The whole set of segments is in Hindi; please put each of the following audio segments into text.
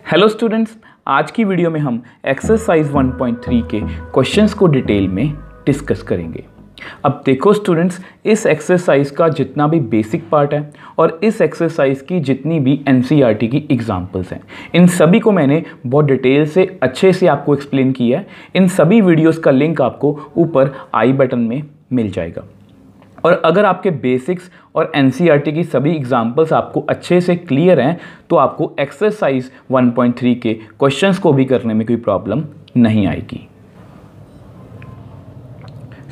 हेलो स्टूडेंट्स, आज की वीडियो में हम एक्सरसाइज 1.3 के क्वेश्चंस को डिटेल में डिस्कस करेंगे। अब देखो स्टूडेंट्स, इस एक्सरसाइज का जितना भी बेसिक पार्ट है और इस एक्सरसाइज की जितनी भी एनसीईआरटी की एग्जांपल्स हैं, इन सभी को मैंने बहुत डिटेल से अच्छे से आपको एक्सप्लेन किया है। इन सभी वीडियोस का लिंक आपको ऊपर आई बटन में मिल जाएगा। और अगर आपके बेसिक्स और एनसीईआरटी की सभी एग्जांपल्स आपको अच्छे से क्लियर हैं तो आपको एक्सरसाइज 1.3 के क्वेश्चंस को भी करने में कोई प्रॉब्लम नहीं आएगी।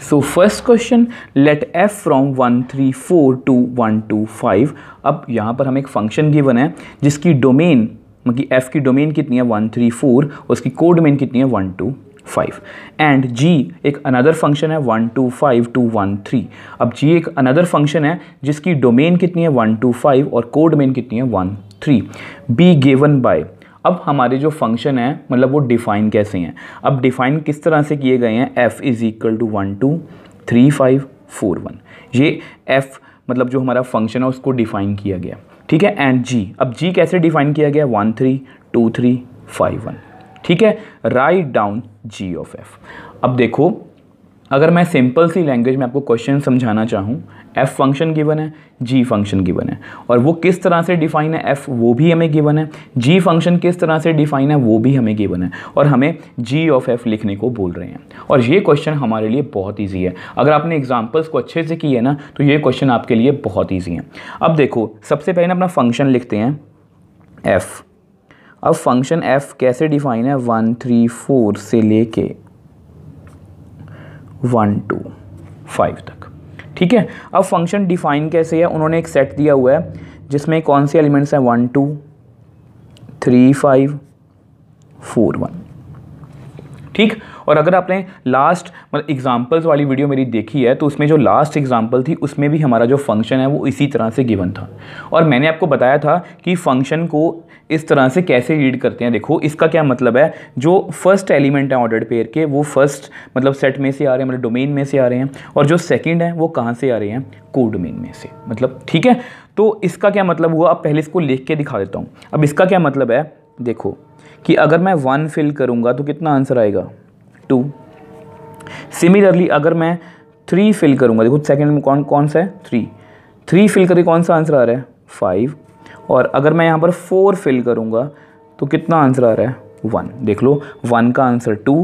So first question, let f from 134 to 125। अब यहाँ पर हमें एक फंक्शन गिवन है जिसकी डोमेन मतलब f की डोमेन कितनी है 134, उसकी कोडोमेन कितनी है 125 एंड g एक अनदर फंक्शन है 125 टू 13। अब g एक अनदर फंक्शन है जिसकी डोमेन कितनी है 125 और कोडोमेन कितनी है 13। बी गिवन बाय, अब हमारे जो फंक्शन है मतलब वो डिफाइन कैसे हैं। अब डिफाइन किस तरह से किए गए हैं, f इज इक्वल टू 1 2 3 5 4 1। ये f मतलब जो हमारा फंक्शन है उसको डिफाइन किया गया, ठीक है। एंड g, अब g कैसे डिफाइन किया गया 1 3 2 3 5 1, ठीक है। Write down g of f। अब देखो, अगर मैं सिंपल सी लैंग्वेज में आपको क्वेश्चन समझाना चाहूँ, f फंक्शन गिवन है, g फंक्शन गिवन है और वो किस तरह से डिफाइन है f वो भी हमें गिवन है, g फंक्शन किस तरह से डिफाइन है वो भी हमें गिवन है और हमें g ऑफ f लिखने को बोल रहे हैं। और ये क्वेश्चन हमारे लिए बहुत ईजी है। अगर आपने एग्जाम्पल्स को अच्छे से किए ना तो ये क्वेश्चन आपके लिए बहुत ईजी है। अब देखो, सबसे पहले अपना फंक्शन लिखते हैं f। अब फंक्शन f कैसे डिफाइन है 1 3 4 से लेके 1 2 5 तक, ठीक है। अब फंक्शन डिफाइन कैसे है, उन्होंने एक सेट दिया हुआ है जिसमें कौन से एलिमेंट्स हैं 1 2 3 5 4 1, ठीक। और अगर आपने लास्ट मतलब एग्जाम्पल्स वाली वीडियो मेरी देखी है तो उसमें जो लास्ट एग्जाम्पल थी उसमें भी हमारा जो फंक्शन है वो इसी तरह से गिवन था और मैंने आपको बताया था कि फंक्शन को इस तरह से कैसे रीड करते हैं। देखो, इसका क्या मतलब है, जो फर्स्ट एलिमेंट है ऑर्डर्ड पेयर के वो फर्स्ट मतलब सेट में से आ रहे हैं, मतलब डोमेन में से आ रहे हैं, और जो सेकंड है वो कहाँ से आ रहे हैं, कोडोमेन में से, मतलब ठीक है। तो इसका क्या मतलब हुआ, अब पहले इसको लिख के दिखा देता हूँ। अब इसका क्या मतलब है, देखो कि अगर मैं 1 फिल करूँगा तो कितना आंसर आएगा 2। सिमिलरली अगर मैं 3 फिल करूँगा, देखो सेकंड में कौन सा है 3 फिल करके कौन सा आंसर आ रहा है 5। और अगर मैं यहाँ पर 4 फिल करूँगा तो कितना आंसर आ रहा है 1। देख लो, 1 का आंसर 2,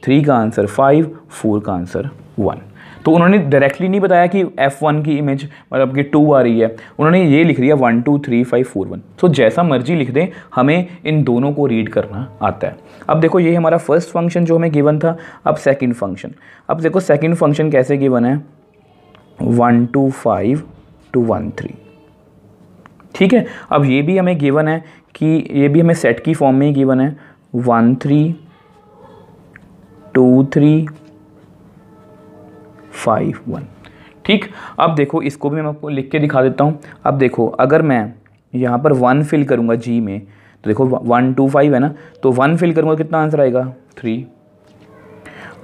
3 का आंसर 5, 4 का आंसर 1। तो उन्होंने डायरेक्टली नहीं बताया कि f1 की इमेज मतलब कि 2 आ रही है, उन्होंने ये लिख दिया 1 2 3 5 4 1। तो जैसा मर्जी लिख दें, हमें इन दोनों को रीड करना आता है। अब देखो, ये हमारा फर्स्ट फंक्शन जो हमें गिवन था। अब सेकंड फंक्शन, अब देखो सेकंड फंक्शन कैसे गिवन है 1 2 5 टू 1 3, ठीक है। अब ये भी हमें गिवन है कि ये भी हमें सेट की फॉर्म में ही गिवन है 1 3 2 3 5 1, ठीक। अब देखो, इसको भी मैं आपको लिख के दिखा देता हूँ। अब देखो, अगर मैं यहाँ पर 1 फिल करूँगा जी में तो देखो 1 2 5 है ना, तो 1 फिल करूँगा कितना आंसर आएगा 3।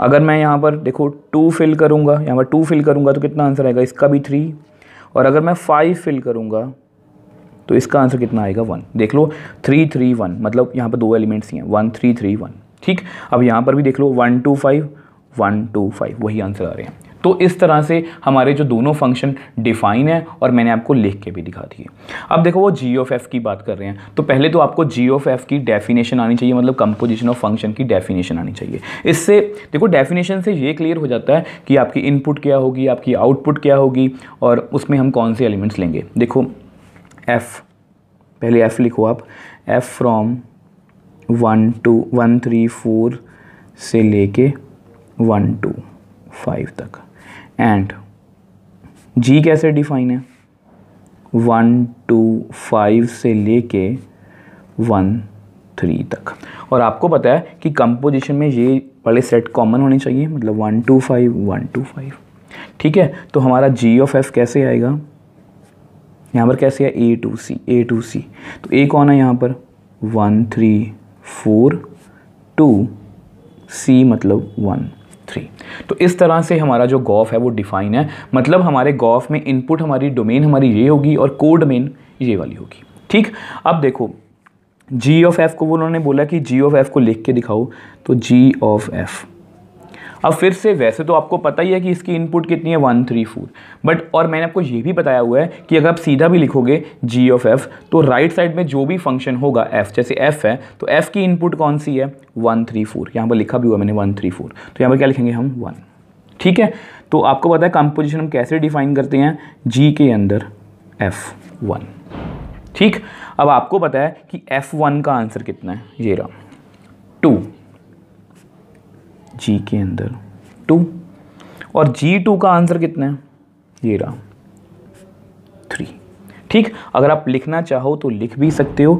अगर मैं यहाँ पर देखो 2 फिल करूँगा, यहाँ पर 2 फिल करूँगा तो कितना आंसर आएगा, इसका भी 3। और अगर मैं 5 फिल करूँगा तो इसका आंसर कितना आएगा 1। देख लो 3 3 1, मतलब यहाँ पर 2 एलिमेंट्स ही हैं 1 3 3 1, ठीक। अब यहाँ पर भी देख लो 1 2 5 1 2 5, वही आंसर आ रहे हैं। तो इस तरह से हमारे जो दोनों फंक्शन डिफाइन है और मैंने आपको लिख के भी दिखा दिए। अब देखो, वो जी ऑफ एफ की बात कर रहे हैं तो पहले तो आपको जी ऑफ एफ की डेफिनेशन आनी चाहिए, मतलब कंपोजिशन ऑफ फंक्शन की डेफिनेशन आनी चाहिए। इससे देखो, डेफिनेशन से ये क्लियर हो जाता है कि आपकी इनपुट क्या होगी, आपकी आउटपुट क्या होगी और उसमें हम कौन से एलिमेंट्स लेंगे। देखो f, पहले f लिखो आप, f फ्रॉम 1 3 4 से लेके 1 2 5 तक एंड g कैसे डिफाइन है 1 2 5 से लेके 1 3 तक। और आपको पता है कि कंपोजिशन में ये वाले सेट कॉमन होने चाहिए, मतलब 1 2 5 1 2 5, ठीक है। तो हमारा g ऑफ f कैसे आएगा, यहाँ पर कैसे है a to c। तो a कौन है यहाँ पर 1 3 4 2, c मतलब 1 3। तो इस तरह से हमारा जो गॉफ है वो डिफाइन है, मतलब हमारे गॉफ में इनपुट हमारी डोमेन हमारी ये होगी और कोड डोमेन ये वाली होगी, ठीक। अब देखो, जी ऑफ एफ को उन्होंने बोला कि जी ऑफ एफ को लिख के दिखाओ, तो जी ऑफ एफ। अब फिर से वैसे तो आपको पता ही है कि इसकी इनपुट कितनी है 1 3 4, बट और मैंने आपको ये भी बताया हुआ है कि अगर आप सीधा भी लिखोगे जी ऑफ एफ तो राइट साइड में जो भी फंक्शन होगा एफ, जैसे एफ है तो एफ की इनपुट कौन सी है 1 3 4, यहाँ पर लिखा भी हुआ मैंने 1 3 4, तो यहाँ पर क्या लिखेंगे हम 1। ठीक है, तो आपको पता है कंपोजिशन हम कैसे डिफाइन करते हैं, जी के अंदर F1। ठीक, अब आपको पता है कि F1 का आंसर कितना है, ये रहा 2, जी के अंदर 2, और G2 का आंसर कितना है, ये रहा 3। ठीक, अगर आप लिखना चाहो तो लिख भी सकते हो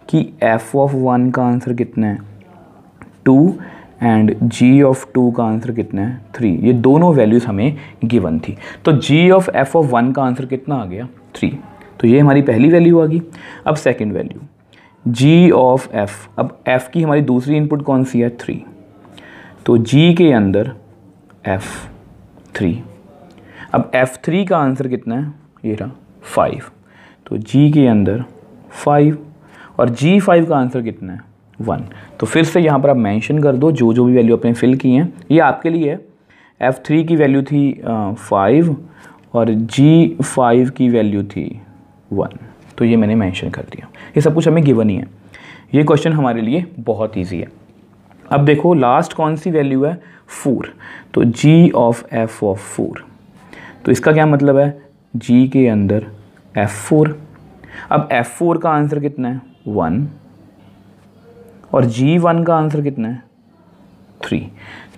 कि F1 का आंसर कितना है 2 एंड G2 का आंसर कितना है 3। ये दोनों वैल्यूज़ हमें गिवन थी, तो G(f(1) का आंसर कितना आ गया 3, तो ये हमारी पहली वैल्यू आ गई। अब सेकंड वैल्यू G(f), अब f की हमारी दूसरी इनपुट कौन सी है 3, तो G के अंदर F3। अब F3 का आंसर कितना है, ये रहा 5, तो G के अंदर 5, और G5 का आंसर कितना है 1। तो फिर से यहाँ पर आप मेंशन कर दो जो जो भी वैल्यू आपने फिल की हैं, ये आपके लिए है। F3 की वैल्यू थी 5 और G5 की वैल्यू थी 1, तो ये मैंने मेंशन कर दिया। ये सब कुछ हमें गिवन ही है, ये क्वेश्चन हमारे लिए बहुत ईजी है। अब देखो लास्ट कौन सी वैल्यू है 4, तो G(f(4), तो इसका क्या मतलब है, G के अंदर F4। अब F4 का आंसर कितना है 1, और G1 का आंसर कितना है 3।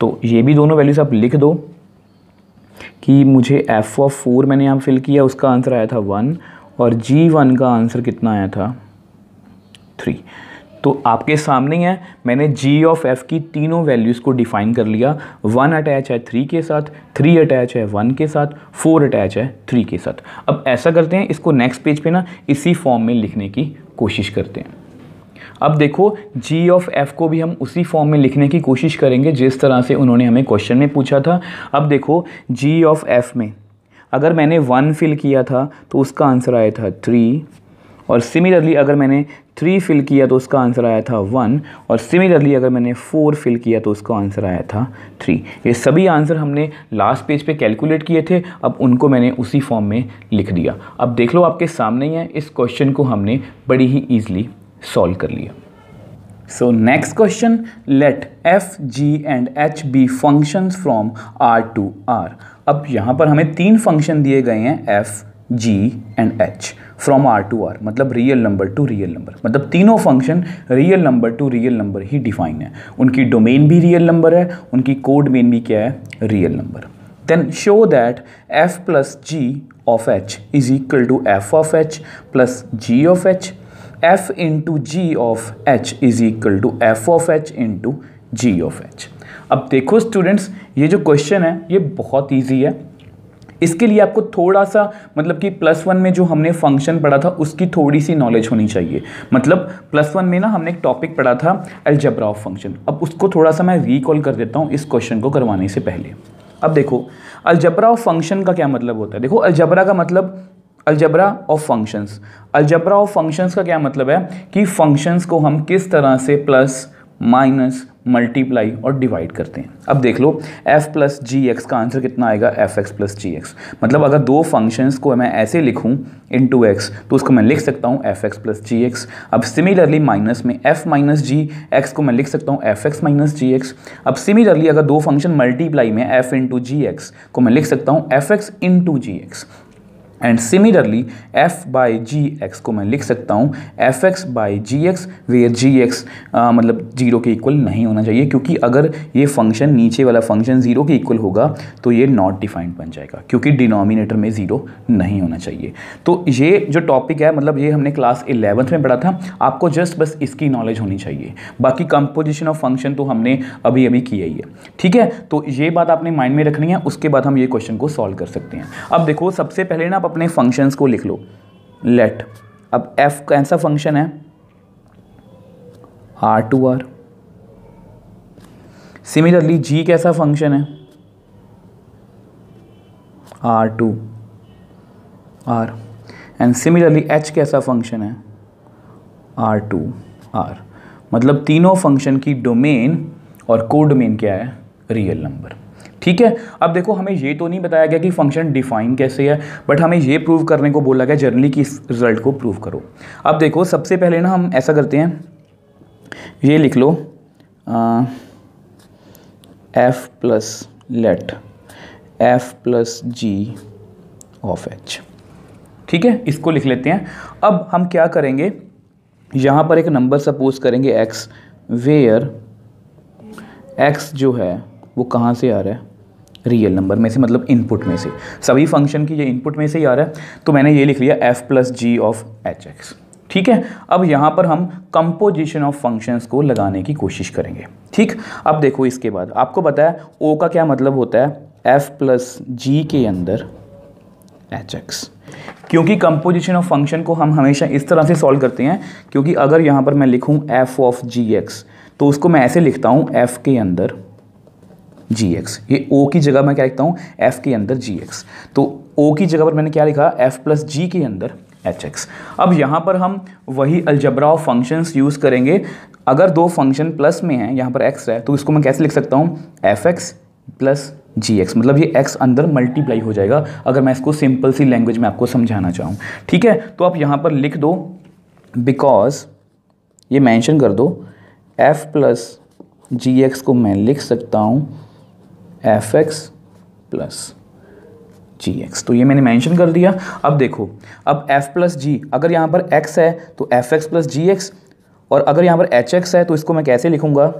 तो ये भी दोनों वैल्यूज आप लिख दो कि मुझे F(4) मैंने यहाँ फिल किया, उसका आंसर आया था 1, और G1 का आंसर कितना आया था 3। तो आपके सामने ही है, मैंने G(f) की तीनों वैल्यूज़ को डिफाइन कर लिया। 1 अटैच है 3 के साथ, 3 अटैच है 1 के साथ, 4 अटैच है 3 के साथ। अब ऐसा करते हैं, इसको नेक्स्ट पेज पे ना इसी फॉर्म में लिखने की कोशिश करते हैं। अब देखो G(f) को भी हम उसी फॉर्म में लिखने की कोशिश करेंगे जिस तरह से उन्होंने हमें क्वेश्चन में पूछा था। अब देखो G(f) में अगर मैंने 1 फिल किया था तो उसका आंसर आया था 3, और सिमिलरली अगर मैंने 3 फिल किया तो उसका आंसर आया था 1, और सिमिलरली अगर मैंने 4 फिल किया तो उसका आंसर आया था 3। ये सभी आंसर हमने लास्ट पेज पे कैलकुलेट किए थे, अब उनको मैंने उसी फॉर्म में लिख दिया। अब देख लो आपके सामने ही है, इस क्वेश्चन को हमने बड़ी ही ईजिली सॉल्व कर लिया। So next question, let f, g and h be functions from R to R। अब यहाँ पर हमें 3 फंक्शन दिए गए हैं f, g and h from R to R, मतलब real number to real number, मतलब तीनों function real number to real number ही डिफाइन है। उनकी डोमेन भी रियल नंबर है, उनकी कोड मेन भी क्या है, real number. Then show that f plus g of h is equal to f of h plus g of h, f into g of h is equal to f of h into g of h। अब देखो स्टूडेंट्स, ये जो क्वेश्चन है ये बहुत ईजी है। इसके लिए आपको थोड़ा सा मतलब कि +1 में जो हमने फंक्शन पढ़ा था उसकी थोड़ी सी नॉलेज होनी चाहिए। मतलब +1 में ना हमने एक टॉपिक पढ़ा था अलजेब्रा ऑफ फंक्शन, अब उसको थोड़ा सा मैं रिकॉल कर देता हूँ इस क्वेश्चन को करवाने से पहले। अब देखो अलजेब्रा ऑफ फंक्शन का क्या मतलब होता है, देखो अलजेब्रा का मतलब algebra of functions. Algebra of functions का क्या मतलब है कि फंक्शंस को हम किस तरह से प्लस माइनस मल्टीप्लाई और डिवाइड करते हैं। अब देख लो f प्लस जी एक्स का आंसर कितना आएगा, F x plus g x. मतलब अगर दो फंक्शंस को मैं ऐसे लिखूं इंटू एक्स तो उसको मैं लिख सकता हूं f x plus g x. अब सिमिलरली माइनस में f माइनस जी एक्स को मैं लिख सकता हूं f x minus g x. अब सिमिलरली अगर दो फंक्शन मल्टीप्लाई में f इंटू जी एक्स को मैं लिख सकता हूं f x into g x. And similarly f by g x को मैं लिख सकता हूँ f x by g x, where g x मतलब 0 के इक्वल नहीं होना चाहिए, क्योंकि अगर ये फंक्शन नीचे वाला फंक्शन 0 के इक्वल होगा तो ये नॉट डिफाइंड बन जाएगा, क्योंकि डिनोमिनेटर में 0 नहीं होना चाहिए। तो ये जो टॉपिक है मतलब ये हमने क्लास 11th में पढ़ा था, आपको जस्ट बस इसकी नॉलेज होनी चाहिए। बाकी कंपोजिशन ऑफ फंक्शन तो हमने अभी अभी किया ही है, ठीक है। तो ये बात आपने माइंड में रखनी है, उसके बाद हम ये क्वेश्चन को सॉल्व कर सकते हैं। अब देखो सबसे पहले ना अपने फंक्शंस को लिख लो। लेट, अब f कैसा फंक्शन है, R to R। Similarly g कैसा फंक्शन है, R to R। And similarly h कैसा फंक्शन है, R to आर, मतलब तीनों फंक्शन की डोमेन और कोडोमेन क्या है, रियल नंबर। ठीक है, अब देखो हमें ये तो नहीं बताया गया कि फंक्शन डिफाइन कैसे है, बट हमें ये प्रूव करने को बोला गया जनरली कि इस रिजल्ट को प्रूव करो। अब देखो सबसे पहले ना हम ऐसा करते हैं, ये लिख लो f plus let f plus g of h. ठीक है, इसको लिख लेते हैं। अब हम क्या करेंगे, यहाँ पर एक नंबर सपोज करेंगे x, वेयर x जो है वो कहाँ से आ रहा है, रियल नंबर में से, मतलब इनपुट में से। सभी फंक्शन की ये इनपुट में से ही आ रहा है, तो मैंने ये लिख लिया f plus g of h x. ठीक है, अब यहाँ पर हम कंपोजिशन ऑफ फंक्शंस को लगाने की कोशिश करेंगे। ठीक, अब देखो इसके बाद आपको पता है o का क्या मतलब होता है, f प्लस जी के अंदर एच एक्स। क्योंकि कंपोजिशन ऑफ फंक्शन को हम हमेशा इस तरह से सॉल्व करते हैं, क्योंकि अगर यहाँ पर मैं लिखूँ f ऑफ जी एक्स, तो उसको मैं ऐसे लिखता हूँ f के अंदर जी एक्स। ये o की जगह मैं क्या लिखता हूँ, f के अंदर जी एक्स। तो o की जगह पर मैंने क्या लिखा, f प्लस जी के अंदर एच एक्स। अब यहाँ पर हम वही अलजबरा ऑफ फंक्शंस यूज़ करेंगे। अगर दो फंक्शन प्लस में हैं, यहाँ पर x है, तो इसको मैं कैसे लिख सकता हूँ, f x plus g x, मतलब ये x अंदर मल्टीप्लाई हो जाएगा, अगर मैं इसको सिंपल सी लैंग्वेज में आपको समझाना चाहूँ। ठीक है, तो आप यहाँ पर लिख दो, बिकॉज ये मेंशन कर दो, f प्लस जी एक्स को मैं लिख सकता हूँ f x plus g x. तो ये मैंने मेंशन कर दिया। अब देखो, अब f प्लस जी, अगर यहाँ पर x है तो F x plus g x, और अगर यहाँ पर एच एक्स है तो इसको मैं कैसे लिखूँगा,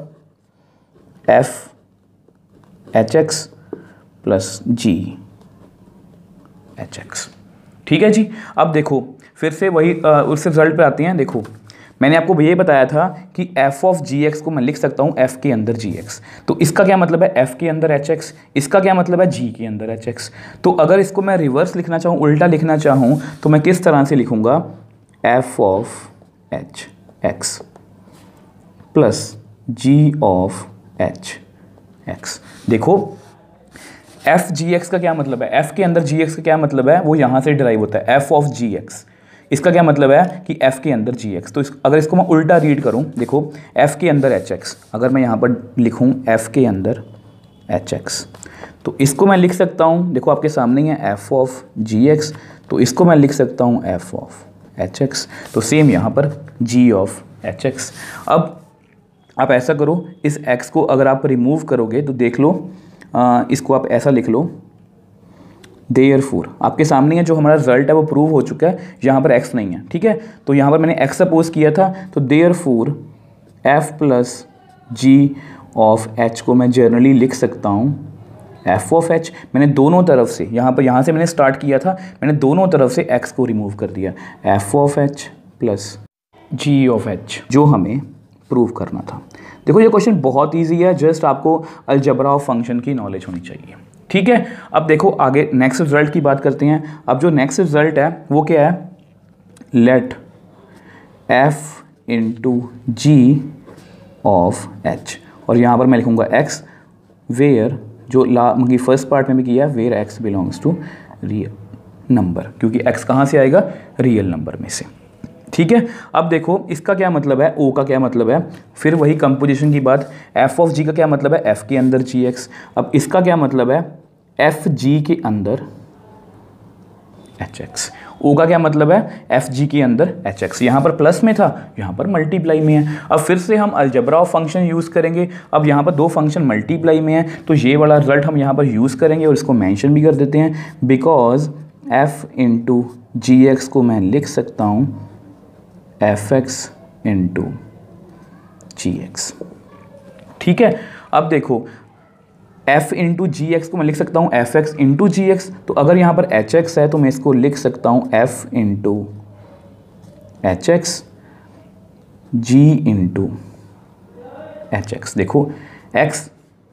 एफ एच एक्स प्लस जी एच एक्स। ठीक है जी, अब देखो फिर से वही उस रिजल्ट पे आते हैं। देखो मैंने आपको ये बताया था कि f ऑफ जी एक्स को मैं लिख सकता हूँ f के अंदर जी एक्स। तो इसका क्या मतलब है, f के अंदर एच एक्स, इसका क्या मतलब है, g के अंदर एच एक्स। तो अगर इसको मैं रिवर्स लिखना चाहूँ, उल्टा लिखना चाहूँ, तो मैं किस तरह से लिखूँगा, f of h x plus g of h x. देखो एफ जी एक्स का क्या मतलब है, एफ के अंदर जी एक्स का क्या मतलब है, वो यहाँ से डिराइव होता है, एफ ऑफ जी एक्स। इसका क्या मतलब है कि f के अंदर जी एक्स। तो अगर इसको मैं उल्टा रीड करूँ, देखो f के अंदर एच एक्स, अगर मैं यहाँ पर लिखूँ f के अंदर एच एक्स, तो इसको मैं लिख सकता हूँ, देखो आपके सामने ही है f ऑफ जी एक्स, तो इसको मैं लिख सकता हूँ f ऑफ एच एक्स। तो सेम यहाँ पर g ऑफ एच एक्स। अब आप ऐसा करो, इस x को अगर आप रिमूव करोगे तो देख लो, इसको आप ऐसा लिख लो, देयरफॉर। आपके सामने है जो हमारा रिजल्ट है वो प्रूव हो चुका है, यहाँ पर x नहीं है। ठीक है, तो यहाँ पर मैंने x सपोज किया था, तो therefore f plus g of h को मैं जनरली लिख सकता हूँ f ऑफ h। मैंने दोनों तरफ से, यहाँ से मैंने स्टार्ट किया था, मैंने दोनों तरफ से x को रिमूव कर दिया, f of h plus g of h, जो हमें प्रूव करना था। देखो ये क्वेश्चन बहुत ईजी है, जस्ट आपको अलजबरा ऑफ फंक्शन की नॉलेज होनी चाहिए। ठीक है, अब देखो आगे नेक्स्ट रिजल्ट की बात करते हैं। अब जो नेक्स्ट रिजल्ट है वो क्या है, let f into g of h, और यहाँ पर मैं लिखूँगा x, वेयर जो मतलब फर्स्ट पार्ट में भी किया है, where x belongs to real number, क्योंकि x कहाँ से आएगा, रियल नंबर में से। ठीक है, अब देखो इसका क्या मतलब है, o का क्या मतलब है, फिर वही कंपोजिशन की बात, f ऑफ g का क्या मतलब है, f के अंदर जी एक्स। अब इसका क्या मतलब है, एफ जी के अंदर एच एक्स। ओ का क्या मतलब है, एफ जी के अंदर एच एक्स। यहाँ पर प्लस में था, यहाँ पर मल्टीप्लाई में है। अब फिर से हम अलजबरा ऑफ फंक्शन यूज़ करेंगे। अब यहाँ पर दो फंक्शन मल्टीप्लाई में है, तो ये वाला रिजल्ट हम यहाँ पर यूज़ करेंगे और इसको मेंशन भी कर देते हैं, because f into g x को मैं लिख सकता हूँ f x into g x. ठीक है, अब देखो f इंटू जी एक्स को मैं लिख सकता हूँ f x into g x. तो अगर यहाँ पर एच एक्स है तो मैं इसको लिख सकता हूँ f into h x g into h x. देखो x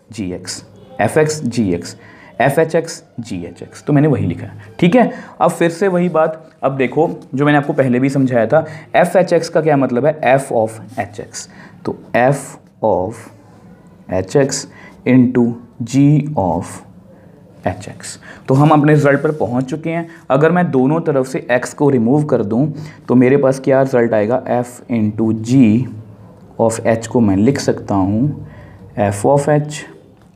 g x, f x g x, f h x g h x, तो मैंने वही लिखा है। ठीक है, अब फिर से वही बात, अब देखो जो मैंने आपको पहले भी समझाया था, एफ एच एक्स का क्या मतलब है, एफ ऑफ एच एक्स। तो f of h x into g of h x. तो हम अपने रिजल्ट पर पहुंच चुके हैं। अगर मैं दोनों तरफ से x को रिमूव कर दूं तो मेरे पास क्या रिजल्ट आएगा, f into g of h को मैं लिख सकता हूँ f of h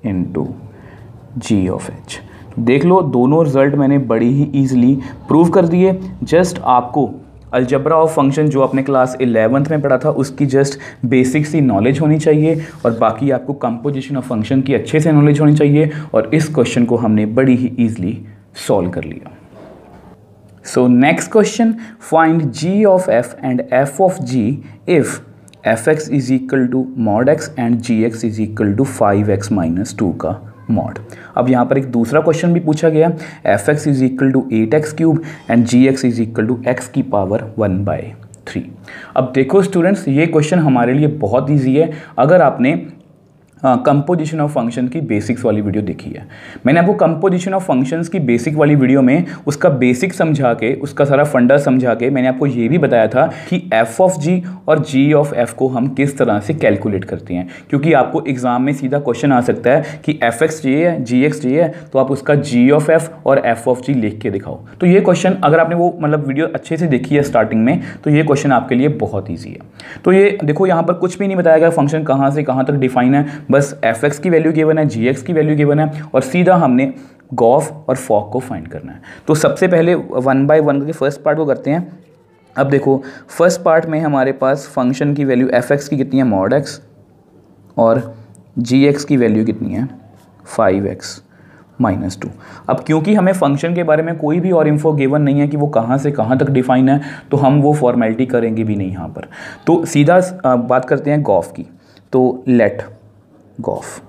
into g of h. देख लो दोनों रिजल्ट मैंने बड़ी ही ईजिली प्रूव कर दिए। जस्ट आपको अलजब्रा ऑफ फंक्शन जो आपने क्लास 11th में पढ़ा था उसकी जस्ट बेसिक सी नॉलेज होनी चाहिए और बाकी आपको कंपोजिशन ऑफ फंक्शन की अच्छे से नॉलेज होनी चाहिए। और इस क्वेश्चन को हमने बड़ी ही ईजिली सॉल्व कर लिया। So next question, find g of f and f of g if f x is equal to mod x and g x is equal to 5x minus 2 का मॉड। अब यहाँ पर एक दूसरा क्वेश्चन भी पूछा गया, f x is equal to 8x cube and g x is equal to x की पावर 1/3। अब देखो स्टूडेंट्स, ये क्वेश्चन हमारे लिए बहुत ईजी है अगर आपने कंपोजिशन ऑफ फंक्शन की बेसिक्स वाली वीडियो देखी है। मैंने आपको कंपोजिशन ऑफ फंक्शंस की बेसिक वाली वीडियो में उसका बेसिक समझा के, उसका सारा फंडा समझा के मैंने आपको ये भी बताया था कि एफ ऑफ जी और जी ऑफ एफ को हम किस तरह से कैलकुलेट करते हैं, क्योंकि आपको एग्जाम में सीधा क्वेश्चन आ सकता है कि एफ एक्स ये है, जी एक्स ये है, तो आप उसका जी ऑफ एफ और एफ ऑफ जी लिख के दिखाओ। तो ये क्वेश्चन अगर आपने वो मतलब वीडियो अच्छे से देखी है स्टार्टिंग में, तो ये क्वेश्चन आपके लिए बहुत ईजी है। तो ये देखो यहाँ पर कुछ भी नहीं बताया गया फंक्शन कहाँ से कहाँ तक डिफाइन है, बस एफ एक्स की वैल्यू गिवन है, जी एक्स की वैल्यू गिवन है और सीधा हमने गॉफ और फॉक को फाइंड करना है। तो सबसे पहले 1 बाय 1 के फर्स्ट पार्ट को करते हैं। अब देखो फर्स्ट पार्ट में हमारे पास फंक्शन की वैल्यू एफ एक्स की कितनी है, मॉड एक्स, और जी एक्स की वैल्यू कितनी है, 5x माइनस 2। अब क्योंकि हमें फंक्शन के बारे में कोई भी और इन्फो गिवन नहीं है कि वो कहाँ से कहाँ तक डिफाइन है, तो हम वो फॉर्मेलिटी करेंगे भी नहीं यहाँ पर। तो सीधा बात करते हैं गॉफ की। तो लेट गॉफ,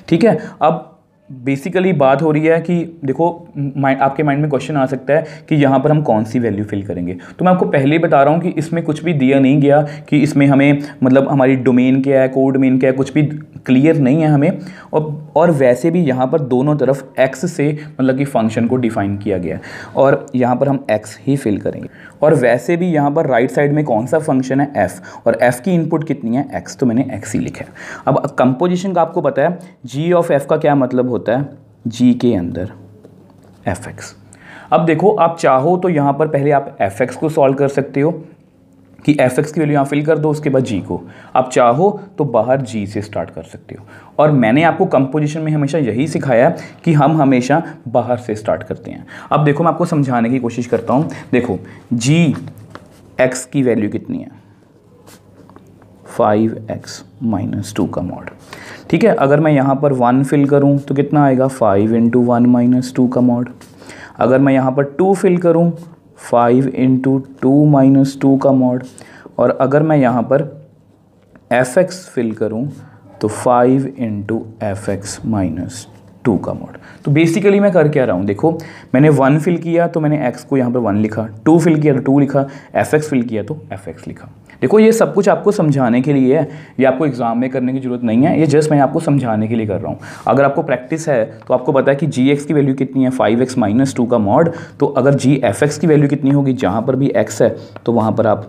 ठीक है। अब बेसिकली बात हो रही है कि देखो आपके माइंड में क्वेश्चन आ सकता है कि यहाँ पर हम कौन सी वैल्यू फिल करेंगे। तो मैं आपको पहले ही बता रहा हूँ कि इसमें कुछ भी दिया नहीं गया कि इसमें हमें मतलब हमारी डोमेन क्या है, कोड डोमेन क्या है, कुछ भी क्लियर नहीं है हमें। और वैसे भी यहाँ पर दोनों तरफ x से मतलब कि फंक्शन को डिफाइन किया गया है और यहाँ पर हम x ही फिल करेंगे। और वैसे भी यहाँ पर राइट साइड में कौन सा फंक्शन है, f, और f की इनपुट कितनी है, x, तो मैंने x ही लिखा है। अब कंपोजिशन का आपको पता है g ऑफ f का क्या मतलब होता है, g के अंदर fx। अब देखो आप चाहो तो यहाँ पर पहले आप fx को सॉल्व कर सकते हो कि fx की वैल्यू यहाँ फिल कर दो, उसके बाद g को। आप चाहो तो बाहर g से स्टार्ट कर सकते हो। और मैंने आपको कंपोजिशन में हमेशा यही सिखाया कि हम हमेशा बाहर से स्टार्ट करते हैं। अब देखो मैं आपको समझाने की कोशिश करता हूँ। देखो g x की वैल्यू कितनी है, 5x माइनस 2 का मॉड, ठीक है। अगर मैं यहाँ पर 1 फिल करूँ तो कितना आएगा, 5 इंटू 1 माइनस 2 का मॉड। अगर मैं यहाँ पर 2 फिल करूँ, 5 इंटू 2 माइनस 2 का मॉड। और अगर मैं यहाँ पर fx फिल करूँ तो 5 इंटू एफ माइनस 2 का मॉड। तो बेसिकली मैं कर क्या रहा हूँ, देखो मैंने 1 फिल किया तो मैंने x को यहाँ पर 1 लिखा, 2 फिल किया तो 2 लिखा, fx फिल किया तो fx लिखा। देखो ये सब कुछ आपको समझाने के लिए है, ये आपको एग्जाम में करने की ज़रूरत नहीं है, ये जस्ट मैं आपको समझाने के लिए कर रहा हूँ। अगर आपको प्रैक्टिस है तो आपको पता है कि जी एक्स की वैल्यू कितनी है, 5x माइनस 2 का मॉड। तो अगर जी एफ एक्स की वैल्यू कितनी होगी, जहाँ पर भी x है तो वहाँ पर आप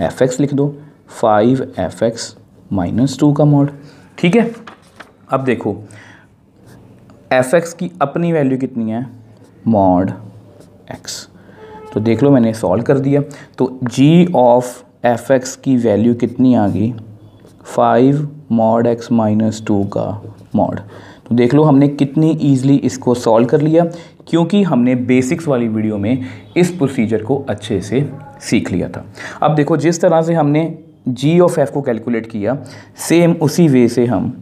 fx लिख दो, 5fx माइनस 2 का मॉड, ठीक है। अब देखो fx की अपनी वैल्यू कितनी है, मॉड x। तो देख लो मैंने सॉल्व कर दिया। तो g ऑफ fx की वैल्यू कितनी आ गई, 5 मॉड x माइनस 2 का मॉड। तो देख लो हमने कितनी ईजिली इसको सॉल्व कर लिया, क्योंकि हमने बेसिक्स वाली वीडियो में इस प्रोसीजर को अच्छे से सीख लिया था। अब देखो जिस तरह से हमने g ऑफ f को कैलकुलेट किया, सेम उसी वे से हम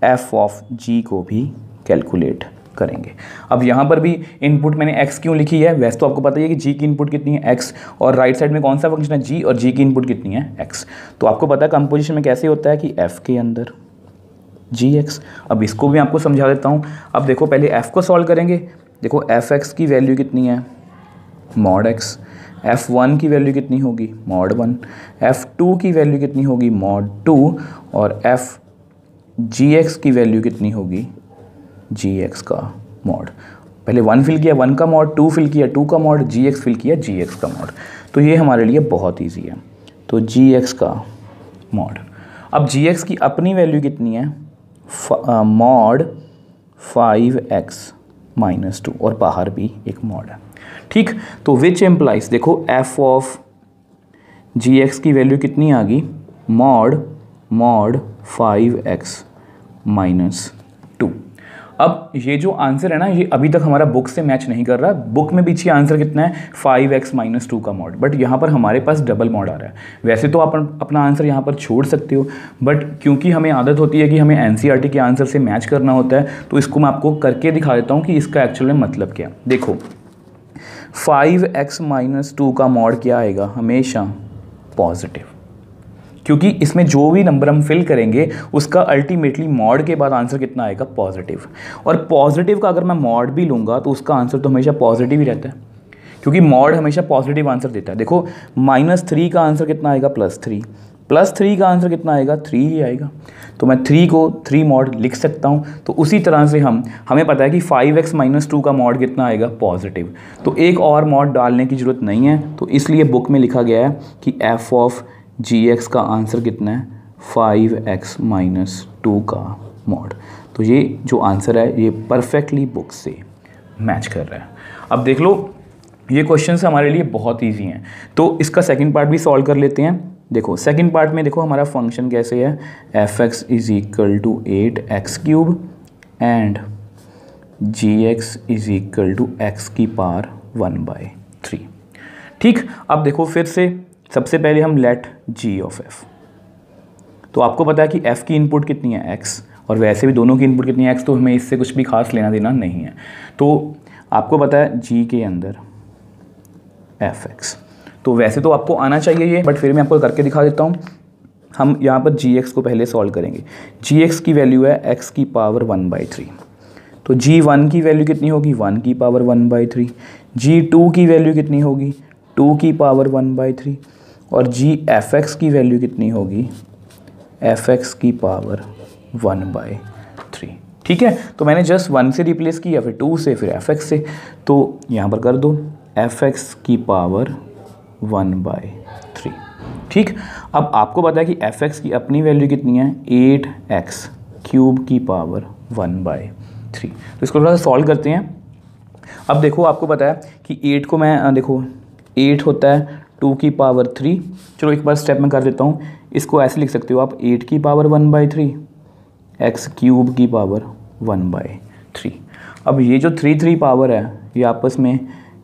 f ऑफ g को भी कैलकुलेट करेंगे। अब यहाँ पर भी इनपुट मैंने x क्यों लिखी है, वैसे तो आपको पता ही है कि g की इनपुट कितनी है, x, और राइट साइड में कौन सा फंक्शन है, g, और g की इनपुट कितनी है, x। तो आपको पता है कंपोजिशन में कैसे होता है कि f के अंदर gx। अब इसको भी आपको समझा देता हूँ। अब देखो पहले f को सॉल्व करेंगे। देखो fx की वैल्यू कितनी है, मॉड x, f1 की वैल्यू कितनी होगी, मॉड 1, f2 की वैल्यू कितनी होगी, मॉड 2, और gx की वैल्यू कितनी होगी, gx का मॉड। पहले 1 फिल किया 1 का मॉड, 2 फिल किया 2 का मॉड, gx फिल किया gx का मॉड। तो ये हमारे लिए बहुत इजी है। तो gx का मॉड। अब gx की अपनी वैल्यू कितनी है, मॉड 5x माइनस 2, और बाहर भी एक मॉड है, ठीक। तो विच एम्प्लाइज, देखो f ऑफ gx की वैल्यू कितनी आ गई, मॉड 5x माइनस 2। अब ये जो आंसर है ना, ये अभी तक हमारा बुक से मैच नहीं कर रहा। बुक में पीछे आंसर कितना है 5x माइनस 2 का मॉड, बट यहाँ पर हमारे पास डबल मॉड आ रहा है। वैसे तो आप अपना आंसर यहाँ पर छोड़ सकते हो, बट क्योंकि हमें आदत होती है कि हमें एनसीईआरटी के आंसर से मैच करना होता है, तो इसको मैं आपको करके दिखा देता हूँ कि इसका एक्चुअल में मतलब क्या। देखो 5x माइनस 2 का मॉड क्या आएगा, हमेशा पॉजिटिव, क्योंकि इसमें जो भी नंबर हम फिल करेंगे उसका अल्टीमेटली मॉड के बाद आंसर कितना आएगा, पॉजिटिव। और पॉजिटिव का अगर मैं मॉड भी लूँगा तो उसका आंसर तो हमेशा पॉजिटिव ही रहता है, क्योंकि मॉड हमेशा पॉजिटिव आंसर देता है। देखो -3 का आंसर कितना आएगा, +3, +3 का आंसर कितना आएगा, 3 ही आएगा। तो मैं 3 को 3 मॉड लिख सकता हूँ। तो उसी तरह से हमें पता है कि 5x माइनस 2 का मॉड कितना आएगा, पॉजिटिव। तो एक और मॉड डालने की ज़रूरत नहीं है, तो इसलिए बुक में लिखा गया है कि f ऑफ gx का आंसर कितना है, 5x माइनस 2 का मॉड। तो ये जो आंसर है ये परफेक्टली बुक से मैच कर रहा है। अब देख लो, ये क्वेश्चंस हमारे लिए बहुत इजी हैं, तो इसका सेकंड पार्ट भी सॉल्व कर लेते हैं। देखो सेकंड पार्ट में देखो हमारा फंक्शन कैसे है, fx is equal to 8x cube and gx is equal to x की पावर 1/3। ठीक, अब देखो फिर से सबसे पहले हम लेट g ऑफ f। तो आपको पता है कि f की इनपुट कितनी है, x, और वैसे भी दोनों की इनपुट कितनी है, x, तो हमें इससे कुछ भी खास लेना देना नहीं है। तो आपको पता है g के अंदर fx, तो वैसे तो आपको आना चाहिए ये, बट फिर मैं आपको करके दिखा देता हूँ। हम यहाँ पर gx को पहले सॉल्व करेंगे। gx की वैल्यू है x की पावर 1/3, तो g1 की वैल्यू कितनी होगी, 1 की पावर 1/3। g2 की वैल्यू कितनी होगी, 2 की पावर 1/3, और gfx की वैल्यू कितनी होगी, fx की पावर 1/3। ठीक है, तो मैंने जस्ट 1 से रिप्लेस किया, फिर 2 से, फिर fx से, तो यहाँ पर कर दो fx की पावर 1/3। ठीक, अब आपको पता है कि fx की अपनी वैल्यू कितनी है, 8x क्यूब की पावर 1/3। तो इसको थोड़ा सा सॉल्व करते हैं। अब देखो आपको पता है कि 8 को मैं देखो 8 होता है 2 की पावर 3। चलो एक बार स्टेप में कर देता हूँ। इसको ऐसे लिख सकते हो आप, 8 की पावर 1/3 x क्यूब की पावर 1/3। अब ये जो 3 पावर है ये आपस में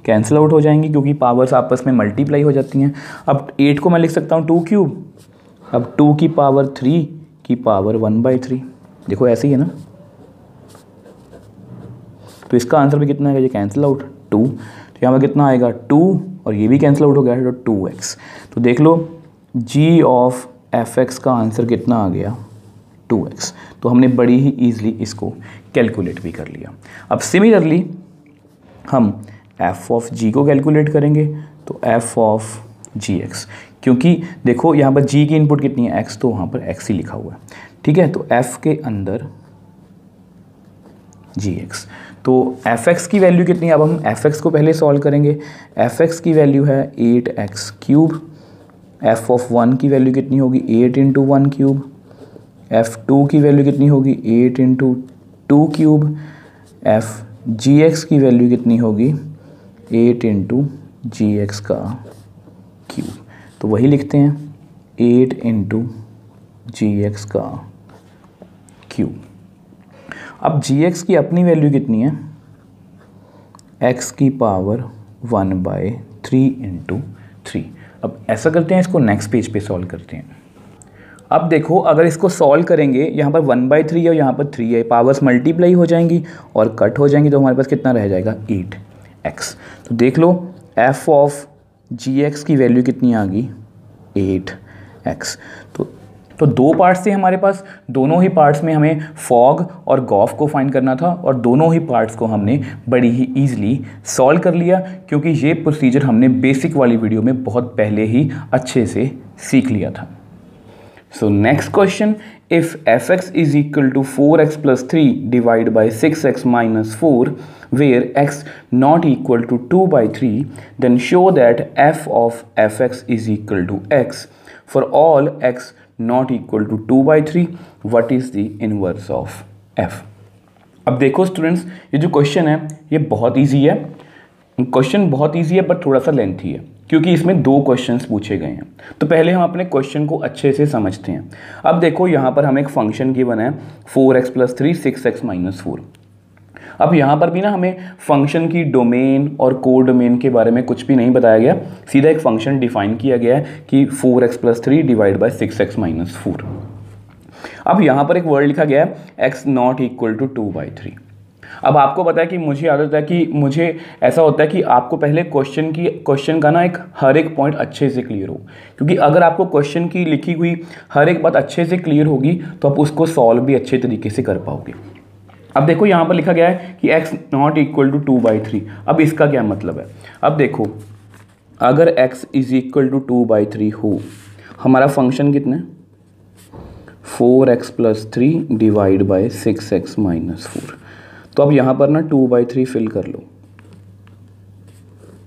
कैंसिल आउट हो जाएंगी, क्योंकि पावर्स आपस में मल्टीप्लाई हो जाती हैं। अब 8 को मैं लिख सकता हूँ 2 क्यूब, अब 2 की पावर 3 की पावर 1/3। देखो ऐसे ही है ना, तो इसका आंसर भी कितना है, ये कैंसिल आउट 2, तो यहाँ पर कितना आएगा 2, और ये भी कैंसिल आउट हो गया, तो 2x। तो देख लो g ऑफ fx का आंसर कितना आ गया, 2x। तो हमने बड़ी ही ईजिली इसको कैलकुलेट भी कर लिया। अब सिमिलरली हम f ऑफ g को कैलकुलेट करेंगे, तो f ऑफ gx, क्योंकि देखो यहाँ पर g की इनपुट कितनी है, x, तो वहाँ पर x ही लिखा हुआ है। ठीक है, तो f के अंदर gx, तो fx की वैल्यू कितनी है, अब हम fx को पहले सॉल्व करेंगे। fx की वैल्यू है 8x क्यूब, f ऑफ 1 की वैल्यू कितनी होगी, 8 इंटू 1 क्यूब, f2 की वैल्यू कितनी होगी, 8 इंटू 2 क्यूब, f gx की वैल्यू कितनी होगी, 8 इंटू gx का क्यूब। तो वही लिखते हैं 8 इंटू gx का क्यूब। अब gx की अपनी वैल्यू कितनी है, x की पावर 1/3 इंटू 3। अब ऐसा करते हैं, इसको नेक्स्ट पेज पे सॉल्व करते हैं। अब देखो अगर इसको सॉल्व करेंगे, यहाँ पर 1/3 है और यहाँ पर 3 है, पावर्स मल्टीप्लाई हो जाएंगी और कट हो जाएंगी, तो हमारे पास कितना रह जाएगा, 8x। तो देख लो f ऑफ gx की वैल्यू कितनी आ गई, 8x। तो दो पार्ट्स थे हमारे पास, दोनों ही पार्ट्स में हमें फॉग और गॉफ को फाइंड करना था, और दोनों ही पार्ट्स को हमने बड़ी ही ईजिली सॉल्व कर लिया, क्योंकि ये प्रोसीजर हमने बेसिक वाली वीडियो में बहुत पहले ही अच्छे से सीख लिया था। So next question, if fx is equal to 4x plus 3 divide by 6x minus 4 where x not equal to 2/3, then show that f of fx is equal to x for all x not equal to 2/3, what is the inverse of f। अब देखो स्टूडेंट्स, ये जो क्वेश्चन है ये बहुत ईजी है, क्वेश्चन बहुत ईजी है बट थोड़ा सा लेंथी है। क्योंकि इसमें 2 क्वेश्चंस पूछे गए हैं। तो पहले हम अपने क्वेश्चन को अच्छे से समझते हैं। अब देखो यहाँ पर हमें एक फंक्शन गिवन है 4x + 3 6x - 4। अब यहाँ पर भी ना हमें फंक्शन की डोमेन और को डोमेन के बारे में कुछ भी नहीं बताया गया, सीधा एक फंक्शन डिफाइन किया गया है कि 4x + 3 / 6x - 4। अब यहाँ पर एक वर्ड लिखा गया है x not equal to 2/3। अब आपको पता है कि मुझे आदत है कि मुझे ऐसा होता है कि आपको पहले क्वेश्चन का ना हर एक पॉइंट अच्छे से क्लियर हो, क्योंकि अगर आपको क्वेश्चन की लिखी हुई हर एक बात अच्छे से क्लियर होगी तो आप उसको सॉल्व भी अच्छे तरीके से कर पाओगे। अब देखो यहाँ पर लिखा गया है कि x not equal to 2/3। अब इसका क्या मतलब है? अब देखो अगर x is equal to 2/3 हो, हमारा फंक्शन कितना है 4x + 3 / 6x - 4। तो अब यहाँ पर ना 2/3 फिल कर लो,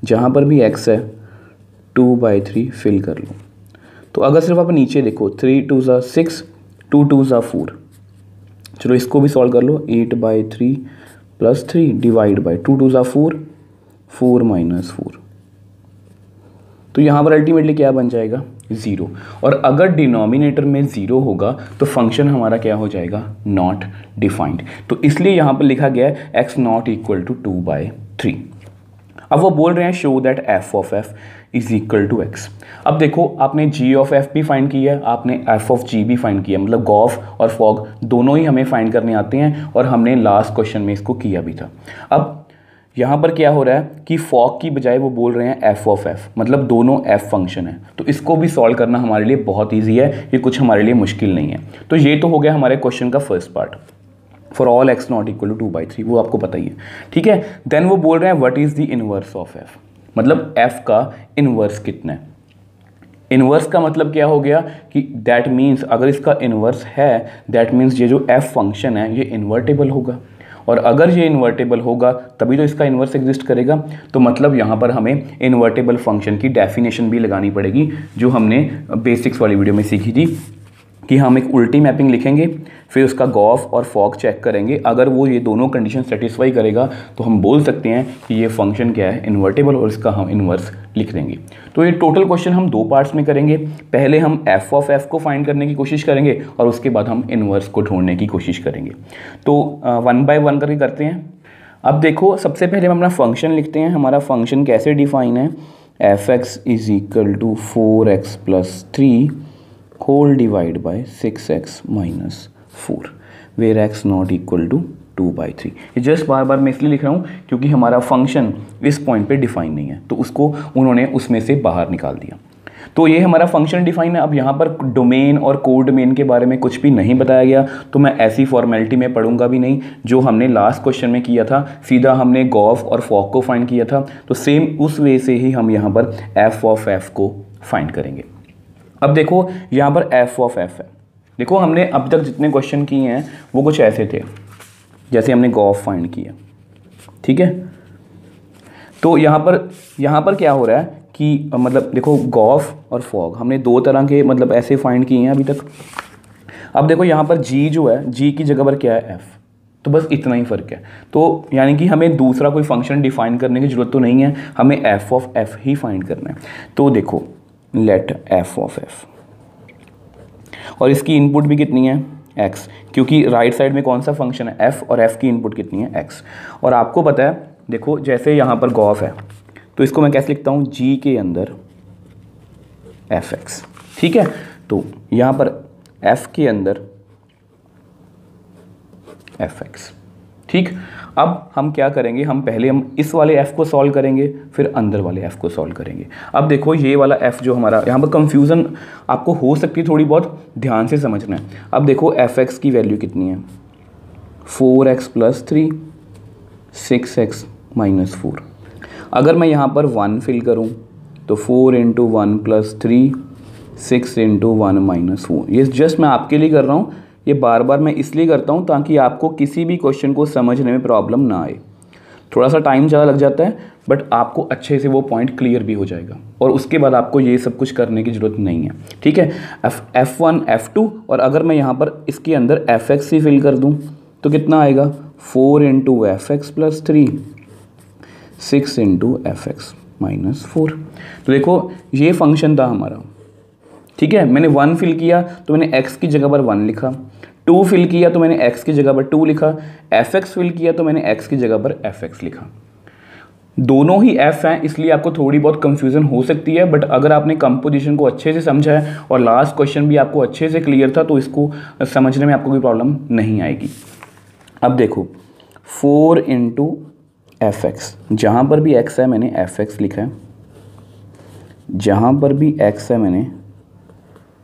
जहाँ पर भी x है 2/3 फिल कर लो। तो अगर सिर्फ आप नीचे देखो 3 × 2 = 6, 2 × 2 = 4। चलो इसको भी सॉल्व कर लो, 8/3 + 3 / 2 × 2 = 4, 4 - 4। तो यहाँ पर अल्टीमेटली क्या बन जाएगा 0। और अगर डिनोमिनेटर में 0 होगा तो फंक्शन हमारा क्या हो जाएगा नॉट डिफाइंड। तो इसलिए यहाँ पर लिखा गया है x not equal to 2/3। अब वो बोल रहे हैं show that f of f is equal to x। अब देखो आपने g of f भी फाइंड किया है, आपने f of g भी फाइंड किया, मतलब गॉफ और फॉग दोनों ही हमें फाइंड करने आते हैं और हमने लास्ट क्वेश्चन में इसको किया भी था। अब यहाँ पर क्या हो रहा है कि फॉग की बजाय वो बोल रहे हैं f of f, मतलब दोनों f फंक्शन है। तो इसको भी सॉल्व करना हमारे लिए बहुत ईजी है, ये कुछ हमारे लिए मुश्किल नहीं है। तो ये तो हो गया हमारे क्वेश्चन का first part, for all x not equal to 2/3, वो आपको पता ही है, ठीक है। देन वो बोल रहे हैं what is the inverse of f, मतलब f का इनवर्स कितना है। इनवर्स का मतलब क्या हो गया कि दैट मीन्स अगर इसका इनवर्स है दैट मीन्स ये जो f फंक्शन है ये इन्वर्टेबल होगा, और अगर ये इन्वर्टेबल होगा तभी तो इसका इन्वर्स एग्जिस्ट करेगा। तो मतलब यहाँ पर हमें इन्वर्टेबल फंक्शन की डेफिनेशन भी लगानी पड़ेगी, जो हमने बेसिक्स वाली वीडियो में सीखी थी कि हम एक उल्टी मैपिंग लिखेंगे, फिर उसका गॉफ और फॉग चेक करेंगे। अगर वो ये दोनों कंडीशन सेटिस्फाई करेगा तो हम बोल सकते हैं कि ये फंक्शन क्या है इन्वर्टेबल, और इसका हम इन्वर्स लिख देंगे। तो ये टोटल क्वेश्चन हम 2 पार्ट्स में करेंगे। पहले हम f of f को फाइंड करने की कोशिश करेंगे और उसके बाद हम इन्वर्स को ढूंढने की कोशिश करेंगे। तो 1 बाय 1 करके करते हैं। अब देखो सबसे पहले हम अपना फंक्शन लिखते हैं। हमारा फंक्शन कैसे डिफाइन है, f(x) is equal to 4x + 3 whole divided by 6x - 4 where x not equal to 2/3। ये जस्ट बार बार मैं इसलिए लिख रहा हूँ क्योंकि हमारा फंक्शन इस पॉइंट पे डिफाइन नहीं है, तो उसको उन्होंने उसमें से बाहर निकाल दिया। तो ये हमारा फंक्शन डिफाइन है। अब यहाँ पर डोमेन और को डोमेन के बारे में कुछ भी नहीं बताया गया, तो मैं ऐसी फॉर्मेलिटी में पढ़ूंगा भी नहीं जो हमने लास्ट क्वेश्चन में किया था। सीधा हमने गॉफ और फॉग को फाइंड किया था, तो सेम उस वे से ही हम यहाँ पर f of f को फाइंड करेंगे। अब देखो यहाँ पर f of f है। देखो हमने अब तक जितने क्वेश्चन किए हैं वो कुछ ऐसे थे, जैसे हमने गॉफ फाइंड किया, ठीक है। तो यहाँ पर क्या हो रहा है कि मतलब देखो गॉफ और फॉग हमने 2 तरह के मतलब ऐसे फाइंड किए हैं अभी तक। अब देखो यहाँ पर g जो है, g की जगह पर क्या है f, तो बस इतना ही फ़र्क है। तो यानी कि हमें दूसरा कोई फंक्शन डिफाइन करने की ज़रूरत तो नहीं है, हमें f of f he find करना है। तो देखो लेट f of f, और इसकी इनपुट भी कितनी है x, क्योंकि राइट साइड में कौन सा फंक्शन है f, और f की इनपुट कितनी है x। और आपको पता है देखो जैसे यहाँ पर गॉफ है तो इसको मैं कैसे लिखता हूँ g के अंदर fx, ठीक है। तो यहाँ पर f के अंदर fx, ठीक। अब हम क्या करेंगे, हम पहले हम इस वाले f को सॉल्व करेंगे, फिर अंदर वाले f को सॉल्व करेंगे। अब देखो ये वाला f जो हमारा, यहाँ पर कंफ्यूजन आपको हो सकती है थोड़ी बहुत, ध्यान से समझना है। अब देखो fx की वैल्यू कितनी है 4x + 3 6x - 4। अगर मैं यहाँ पर 1 फिल करूँ तो 4 × 1 + 3 6 × 1 - 4। ये जस्ट मैं आपके लिए कर रहा हूँ, ये बार बार मैं इसलिए करता हूँ ताकि आपको किसी भी क्वेश्चन को समझने में प्रॉब्लम ना आए। थोड़ा सा टाइम ज़्यादा लग जाता है बट आपको अच्छे से वो पॉइंट क्लियर भी हो जाएगा, और उसके बाद आपको ये सब कुछ करने की ज़रूरत नहीं है, ठीक है। f1 f2, और अगर मैं यहाँ पर इसके अंदर fx ही फिल कर दूँ तो कितना आएगा 4 × fx + 3 6 × fx। -4। तो देखो ये फंक्शन था हमारा, ठीक है। मैंने 1 फिल किया तो मैंने x की जगह पर 1 लिखा, 2 फिल किया तो मैंने x की जगह पर 2 लिखा, fx फिल किया तो मैंने x की जगह पर fx लिखा। दोनों ही f हैं, इसलिए आपको थोड़ी बहुत कंफ्यूजन हो सकती है, बट अगर आपने कंपोजिशन को अच्छे से समझा है और लास्ट क्वेश्चन भी आपको अच्छे से क्लियर था तो इसको समझने में आपको कोई प्रॉब्लम नहीं आएगी। अब देखो 4 इंटू fx, जहाँ पर भी x है मैंने fx लिखा है, जहाँ पर भी x है मैंने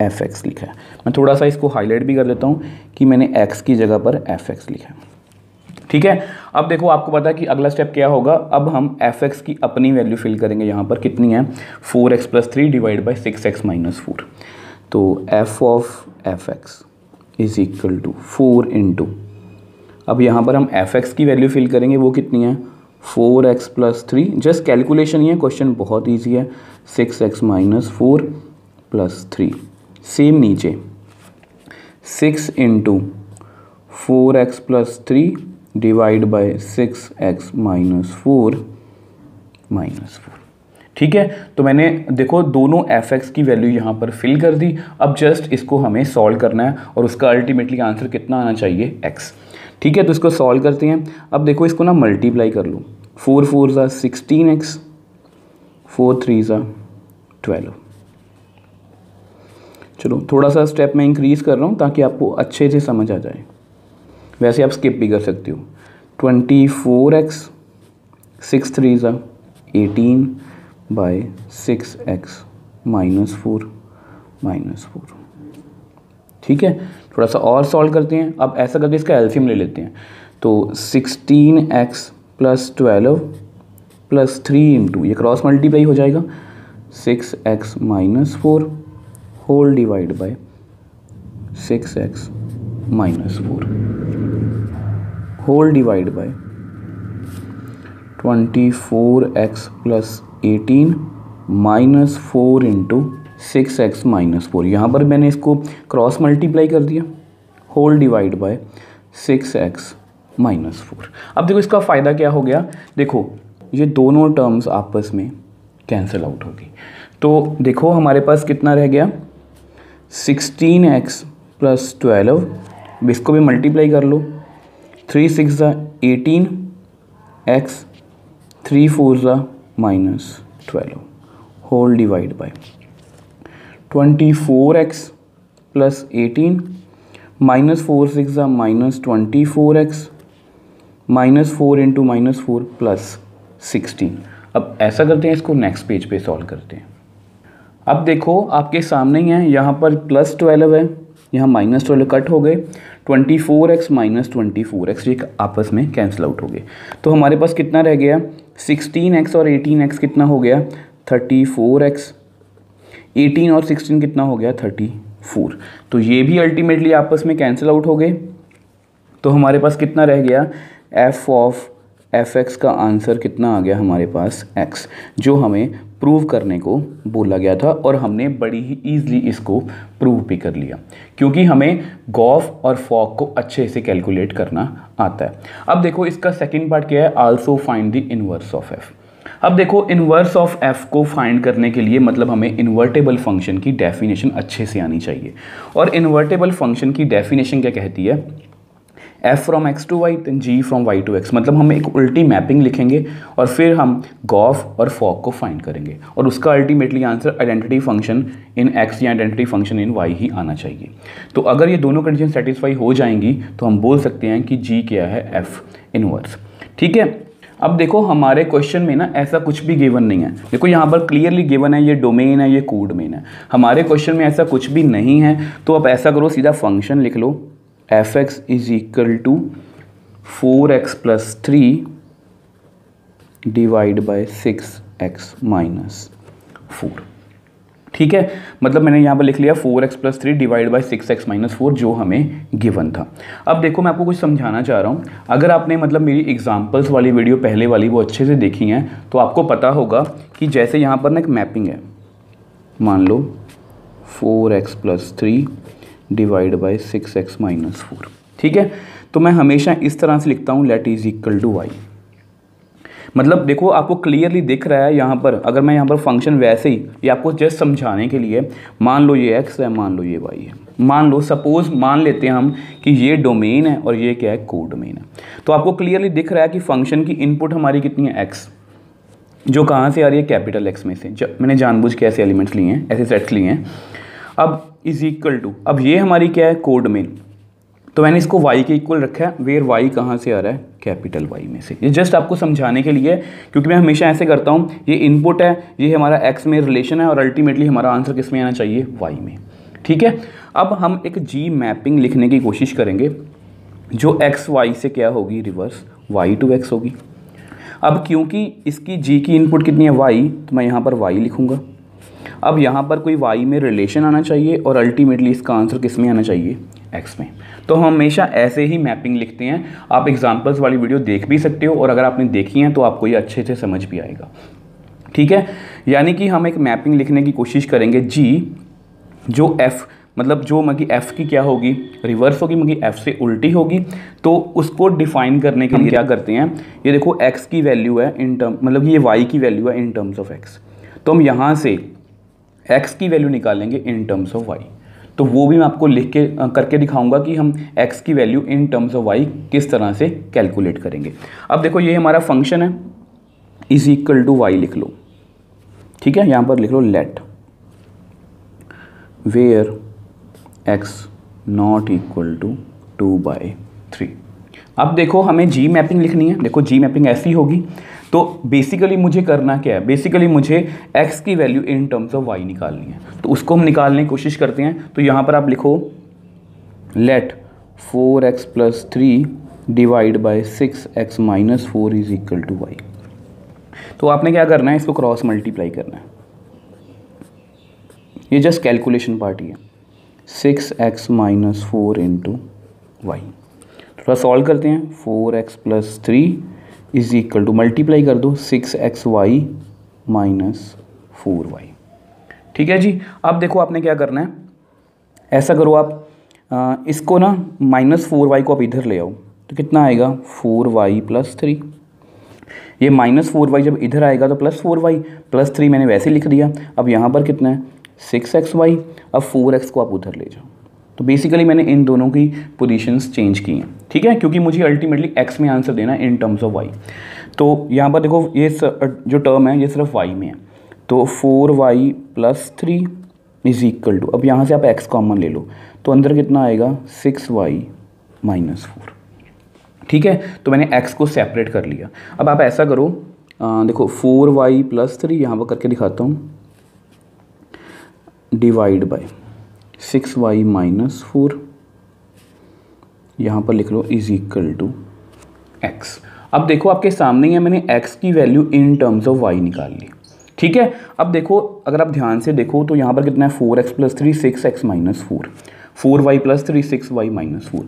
fx लिखा है। मैं थोड़ा सा इसको हाईलाइट भी कर देता हूँ कि मैंने x की जगह पर fx लिखा है, ठीक है। अब देखो आपको पता है कि अगला स्टेप क्या होगा, अब हम fx की अपनी वैल्यू फिल करेंगे। यहाँ पर कितनी है 4x + 3 डिवाइड बाई 6x - 4। तो f of fx is equal to 4 into, अब यहाँ पर हम fx की वैल्यू फिल करेंगे, वो कितनी है 4x + 3, जस्ट कैलकुलेशन ही है, क्वेश्चन बहुत ईजी है। 6x - 4 + 3, सेम नीचे 6 into 4x + 3 divide by 6x - 4 -4, ठीक है। तो मैंने देखो दोनों fx की वैल्यू यहाँ पर फिल कर दी। अब जस्ट इसको हमें सॉल्व करना है और उसका अल्टीमेटली आंसर कितना आना चाहिए x, ठीक है। तो इसको सॉल्व करते हैं। अब देखो इसको ना मल्टीप्लाई कर लो, 4 4 ज़ा 16x, 4 3 ज़ा 12। चलो थोड़ा सा स्टेप मैं इंक्रीज़ कर रहा हूँ ताकि आपको अच्छे से समझ आ जाए, वैसे आप स्किप भी कर सकते हो। 24x, 6 3 ज़ा 18 बाई 6x - 4 -4, ठीक है। थोड़ा सा और सॉल्व करते हैं। अब ऐसा करके इसका एलसीएम ले लेते हैं। तो 16x + 12 + 3 इंटू, ये क्रॉस मल्टीप्लाई हो जाएगा, 6x - 4 whole divide by 6x - 4 whole divide by 24x + 18 - 4 into 6x - 4। यहाँ पर मैंने इसको क्रॉस मल्टीप्लाई कर दिया, होल डिवाइड बाय 6x - 4। अब देखो इसका फ़ायदा क्या हो गया, देखो ये दोनों टर्म्स आपस में कैंसिल आउट होगी। तो देखो हमारे पास कितना रह गया 16x + 12, इसको भी मल्टीप्लाई कर लो, 3 6 ज़ा 18 x, 3 4 ज़ा -12 होल डिवाइड बाय 24x + 18 -4 6 ज़ा -24x, -4 इंटू -4 + 16। अब ऐसा करते हैं, इसको नेक्स्ट पेज पे सॉल्व करते हैं। अब देखो आपके सामने ही है, यहाँ पर +12 है, यहाँ -12 कट हो गए, 24x - 24x ये आपस में कैंसिल आउट हो गए। तो हमारे पास कितना रह गया 16x और 18x कितना हो गया 34x, 18 और 16 कितना हो गया 34। तो ये भी अल्टीमेटली आपस में कैंसिल आउट हो गए। तो हमारे पास कितना रह गया f ऑफ fx का आंसर कितना आ गया हमारे पास x, जो हमें प्रूव करने को बोला गया था और हमने बड़ी ही ईजिली इसको प्रूव भी कर लिया, क्योंकि हमें गॉफ और फॉक को अच्छे से कैलकुलेट करना आता है। अब देखो इसका सेकंड पार्ट क्या है, also find the inverse of f। अब देखो इनवर्स ऑफ f को फाइंड करने के लिए मतलब हमें इन्वर्टेबल फंक्शन की डेफिनेशन अच्छे से आनी चाहिए। और इन्वर्टेबल फंक्शन की डेफिनेशन क्या कहती है, f from x to y then g from y to x, मतलब हम एक उल्टी मैपिंग लिखेंगे और फिर हम गॉफ और फॉक को फाइंड करेंगे और उसका ultimately answer identity function in x या आइडेंटिटी फंक्शन इन y ही आना चाहिए। तो अगर ये दोनों कंडीशन सेटिस्फाई हो जाएंगी तो हम बोल सकते हैं कि g क्या है f इनवर्स, ठीक है। अब देखो हमारे क्वेश्चन में ना ऐसा कुछ भी गिवन नहीं है, देखो यहाँ पर क्लियरली गिवन है ये डोमेन है, ये कोड मेन है। हमारे क्वेश्चन में ऐसा कुछ भी नहीं है, तो आप ऐसा करो सीधा फंक्शन लिख लो, fx is equal to 4x + 3 divide by 6x - 4, ठीक है। मतलब मैंने यहाँ पर लिख लिया 4x + 3 डिवाइड बाय 6x - 4 जो हमें गिवन था। अब देखो मैं आपको कुछ समझाना चाह रहा हूँ, अगर आपने मतलब मेरी एग्जाम्पल्स वाली वीडियो पहले वाली वो अच्छे से देखी हैं तो आपको पता होगा कि जैसे यहाँ पर ना एक मैपिंग है, मान लो 4x + 3 डिवाइड बाई 6x - 4, ठीक है। तो मैं हमेशा इस तरह से लिखता हूँ let is equal to y, मतलब देखो आपको क्लियरली दिख रहा है यहाँ पर, अगर मैं यहाँ पर फंक्शन वैसे ही, ये आपको जस्ट समझाने के लिए, मान लो ये x है, मान लो ये y है, मान लो सपोज मान लेते हैं हम कि ये डोमेन है और ये क्या है, को डोमेन है। तो आपको क्लियरली दिख रहा है कि फंक्शन की इनपुट हमारी कितनी है, x, जो कहाँ से आ रही है, कैपिटल X में से। मैंने जानबूझ के ऐसे एलिमेंट्स लिए हैं, ऐसे सेट्स लिए हैं। अब इज इक्वल टू, अब ये हमारी क्या है, को डोमेन, तो मैंने इसको y के इक्वल रखा है, वेयर y कहाँ से आ रहा है, कैपिटल Y में से। ये जस्ट आपको समझाने के लिए, क्योंकि मैं हमेशा ऐसे करता हूँ, ये इनपुट है, ये हमारा x में रिलेशन है और अल्टीमेटली हमारा आंसर किस में आना चाहिए, y में। ठीक है, अब हम एक g मैपिंग लिखने की कोशिश करेंगे जो x y से क्या होगी, रिवर्स y टू x होगी। अब क्योंकि इसकी g की इनपुट कितनी है, y, तो मैं यहाँ पर y लिखूँगा। अब यहाँ पर कोई y में रिलेशन आना चाहिए और अल्टीमेटली इसका आंसर किस में आना चाहिए, x में। तो हम हमेशा ऐसे ही मैपिंग लिखते हैं। आप एग्जांपल्स वाली वीडियो देख भी सकते हो और अगर आपने देखी है तो आपको ये अच्छे से समझ भी आएगा। ठीक है, यानी कि हम एक मैपिंग लिखने की कोशिश करेंगे g, जो f मतलब जो मगी f की क्या होगी, रिवर्स होगी, मगी f से उल्टी होगी। तो उसको डिफाइन करने के लिए क्या करते हैं, ये देखो x की वैल्यू है इन टर्म, मतलब ये y की वैल्यू है इन टर्म्स ऑफ x, तो हम यहाँ से x की वैल्यू निकालेंगे इन टर्म्स ऑफ y। तो वो भी मैं आपको लिख के करके दिखाऊंगा कि हम x की value in terms of y किस तरह से कैलकुलेट करेंगे। अब देखो ये हमारा फंक्शन है, इज इक्वल टू y लिख लो। ठीक है, यहाँ पर लिख लो let where x not equal to 2/3। अब देखो हमें जी मैपिंग लिखनी है। देखो जी मैपिंग ऐसी होगी, तो बेसिकली मुझे करना क्या है, बेसिकली मुझे x की value in terms of y निकालनी है। तो उसको हम निकालने की कोशिश करते हैं। तो यहाँ पर आप लिखो let 4x + 3 divide by 6x - 4 is equal to y। तो आपने क्या करना है, इसको क्रॉस मल्टीप्लाई करना है। ये जस्ट कैलकुलेशन पार्ट ही है, 6x - 4 इंटू y। थोड़ा सॉल्व करते हैं, 4x + 3 is equal to, multiply कर दो 6xy - 4y। ठीक है जी। अब देखो आपने क्या करना है, ऐसा करो आप इसको ना -4y को आप इधर ले आओ, तो कितना आएगा, 4y + 3। ये -4y जब इधर आएगा तो +4y + 3 मैंने वैसे लिख दिया। अब यहाँ पर कितना है, 6xy। अब 4x को आप उधर ले जाओ। तो बेसिकली मैंने इन दोनों की पोजीशंस चेंज की हैं। ठीक है, क्योंकि मुझे अल्टीमेटली x में आंसर देना है इन टर्म्स ऑफ y। तो यहाँ पर देखो ये जो टर्म है ये सिर्फ y में है, तो 4y + 3 इज इक्वल टू, अब यहाँ से आप x कॉमन ले लो, तो अंदर कितना आएगा, 6y - 4। ठीक है, तो मैंने x को सेपरेट कर लिया। अब आप ऐसा करो, देखो 4y + 3 यहाँ पर करके दिखाता हूँ, डिवाइड बाई 6y - 4, यहाँ पर लिख लो इज इक्वल टू x। अब देखो आपके सामने है, मैंने x की value in terms of y निकाल ली। ठीक है, अब देखो अगर आप ध्यान से देखो तो यहाँ पर कितना है, 4x + 3 6x - 4, 4y + 3 6y - 4।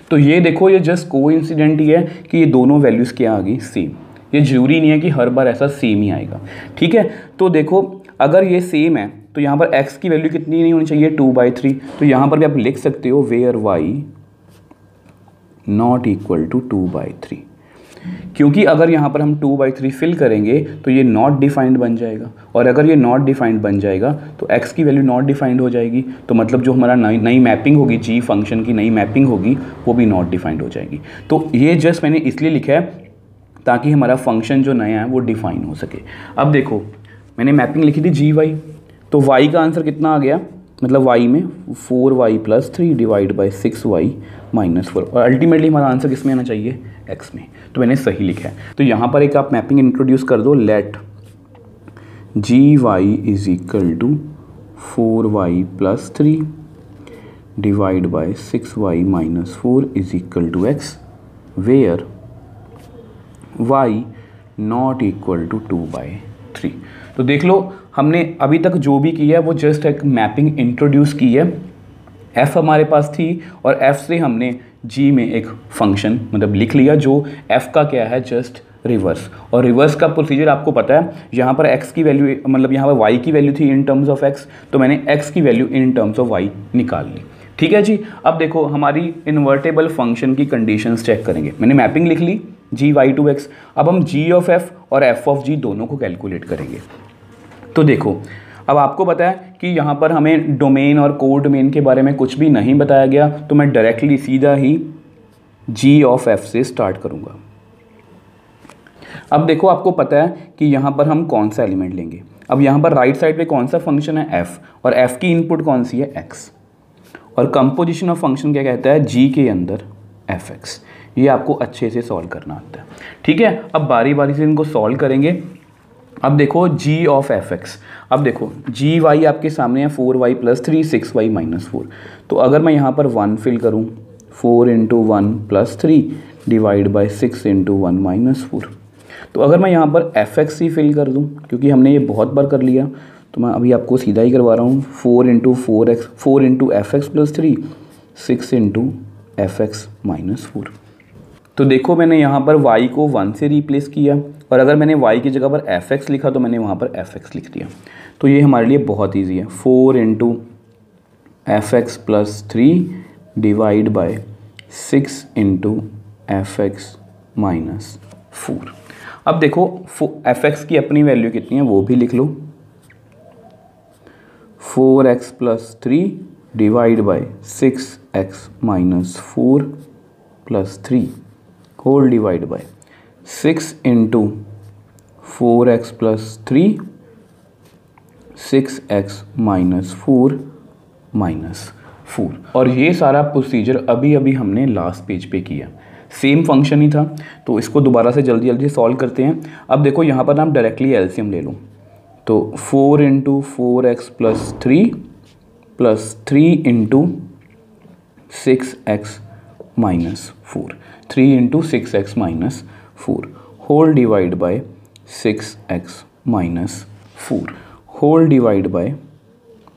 तो ये देखो ये जस्ट कोइंसिडेंट ही है कि ये दोनों वैल्यूज़ क्या आ गई, सेम। ये जरूरी नहीं है कि हर बार ऐसा सेम ही आएगा। ठीक है, तो देखो अगर ये सेम है तो यहाँ पर x की वैल्यू कितनी नहीं होनी चाहिए, 2/3। तो यहाँ पर भी आप लिख सकते हो where y not equal to 2/3, क्योंकि अगर यहाँ पर हम 2/3 फिल करेंगे तो ये नॉट डिफाइंड बन जाएगा, और अगर ये नॉट डिफाइंड बन जाएगा तो x की वैल्यू नॉट डिफाइंड हो जाएगी। तो मतलब जो हमारा नई मैपिंग होगी, g फंक्शन की नई मैपिंग होगी, वो भी नॉट डिफाइंड हो जाएगी। तो ये जस्ट मैंने इसलिए लिखा है ताकि हमारा फंक्शन जो नया है वो डिफाइन हो सके। अब देखो मैंने मैपिंग लिखी थी gy, तो y का आंसर कितना आ गया, मतलब y में 4y + 3 डिवाइड बाई 6y - 4, और अल्टीमेटली हमारा आंसर किस में आना चाहिए, x में। तो मैंने सही लिखा है। तो यहाँ पर एक आप मैपिंग इंट्रोड्यूस कर दो, let gy is equal to 4y + 3 divide by 6y - 4 is equal to x, where y not equal to 2/3। तो देख लो हमने अभी तक जो भी किया है वो जस्ट एक मैपिंग इंट्रोड्यूस की है। f हमारे पास थी और f से हमने g में एक फंक्शन मतलब लिख लिया जो f का क्या है, जस्ट रिवर्स। और रिवर्स का प्रोसीजर आपको पता है, यहाँ पर x की वैल्यू मतलब यहाँ पर y की वैल्यू थी इन टर्म्स ऑफ x, तो मैंने x की value in terms of y निकाल ली। ठीक है जी। अब देखो हमारी इन्वर्टेबल फंक्शन की कंडीशंस चेक करेंगे। मैंने मैपिंग लिख ली, gy/2x। अब हम g ऑफ f और f ऑफ g दोनों को कैलकुलेट करेंगे। तो देखो अब आपको पता है कि यहाँ पर हमें डोमेन और को डोमेन के बारे में कुछ भी नहीं बताया गया, तो मैं डायरेक्टली सीधा ही g ऑफ f से स्टार्ट करूँगा। अब देखो आपको पता है कि यहाँ पर हम कौन सा एलिमेंट लेंगे। अब यहाँ पर राइट साइड पे कौन सा फंक्शन है, f, और f की इनपुट कौन सी है, x, और कंपोजिशन ऑफ फंक्शन क्या कहता है, g के अंदर fx। ये आपको अच्छे से सॉल्व करना आता है, ठीक है। अब बारी बारी से इनको सॉल्व करेंगे। अब देखो g ऑफ fx, अब देखो gy आपके सामने है 4y + 3 6y - 4। तो अगर मैं यहाँ पर 1 फिल करूँ, 4 × 1 + 3 डिवाइड बाई 6 × 1 - 4। तो अगर मैं यहाँ पर fx ही फिल कर दूँ, क्योंकि हमने ये बहुत बार कर लिया, तो मैं अभी आपको सीधा ही करवा रहा हूँ। 4 × fx + 3 6 × fx - 4। तो देखो मैंने यहाँ पर y को 1 से रिप्लेस किया, और अगर मैंने y की जगह पर fx लिखा तो मैंने वहाँ पर fx लिख दिया। तो ये हमारे लिए बहुत ईजी है। 4 × fx + 3 डिवाइड बाय 6 × fx - 4। अब देखो fx की अपनी वैल्यू कितनी है वो भी लिख लो। 4x + 3 divide by 6x - 4 + 3 whole divide by 6 × 4x + 3 6x - 4 - 4। और ये सारा प्रोसीजर अभी अभी हमने लास्ट पेज पे किया, सेम फंक्शन ही था। तो इसको दोबारा से जल्दी जल्दी सॉल्व करते हैं। अब देखो यहाँ पर हम डायरेक्टली एलसीएम ले लूँ, तो 4 × 4x + 3 + 3 × 6x - 4 3 × 6x - 4 whole divide by 6x - 4 whole divide by,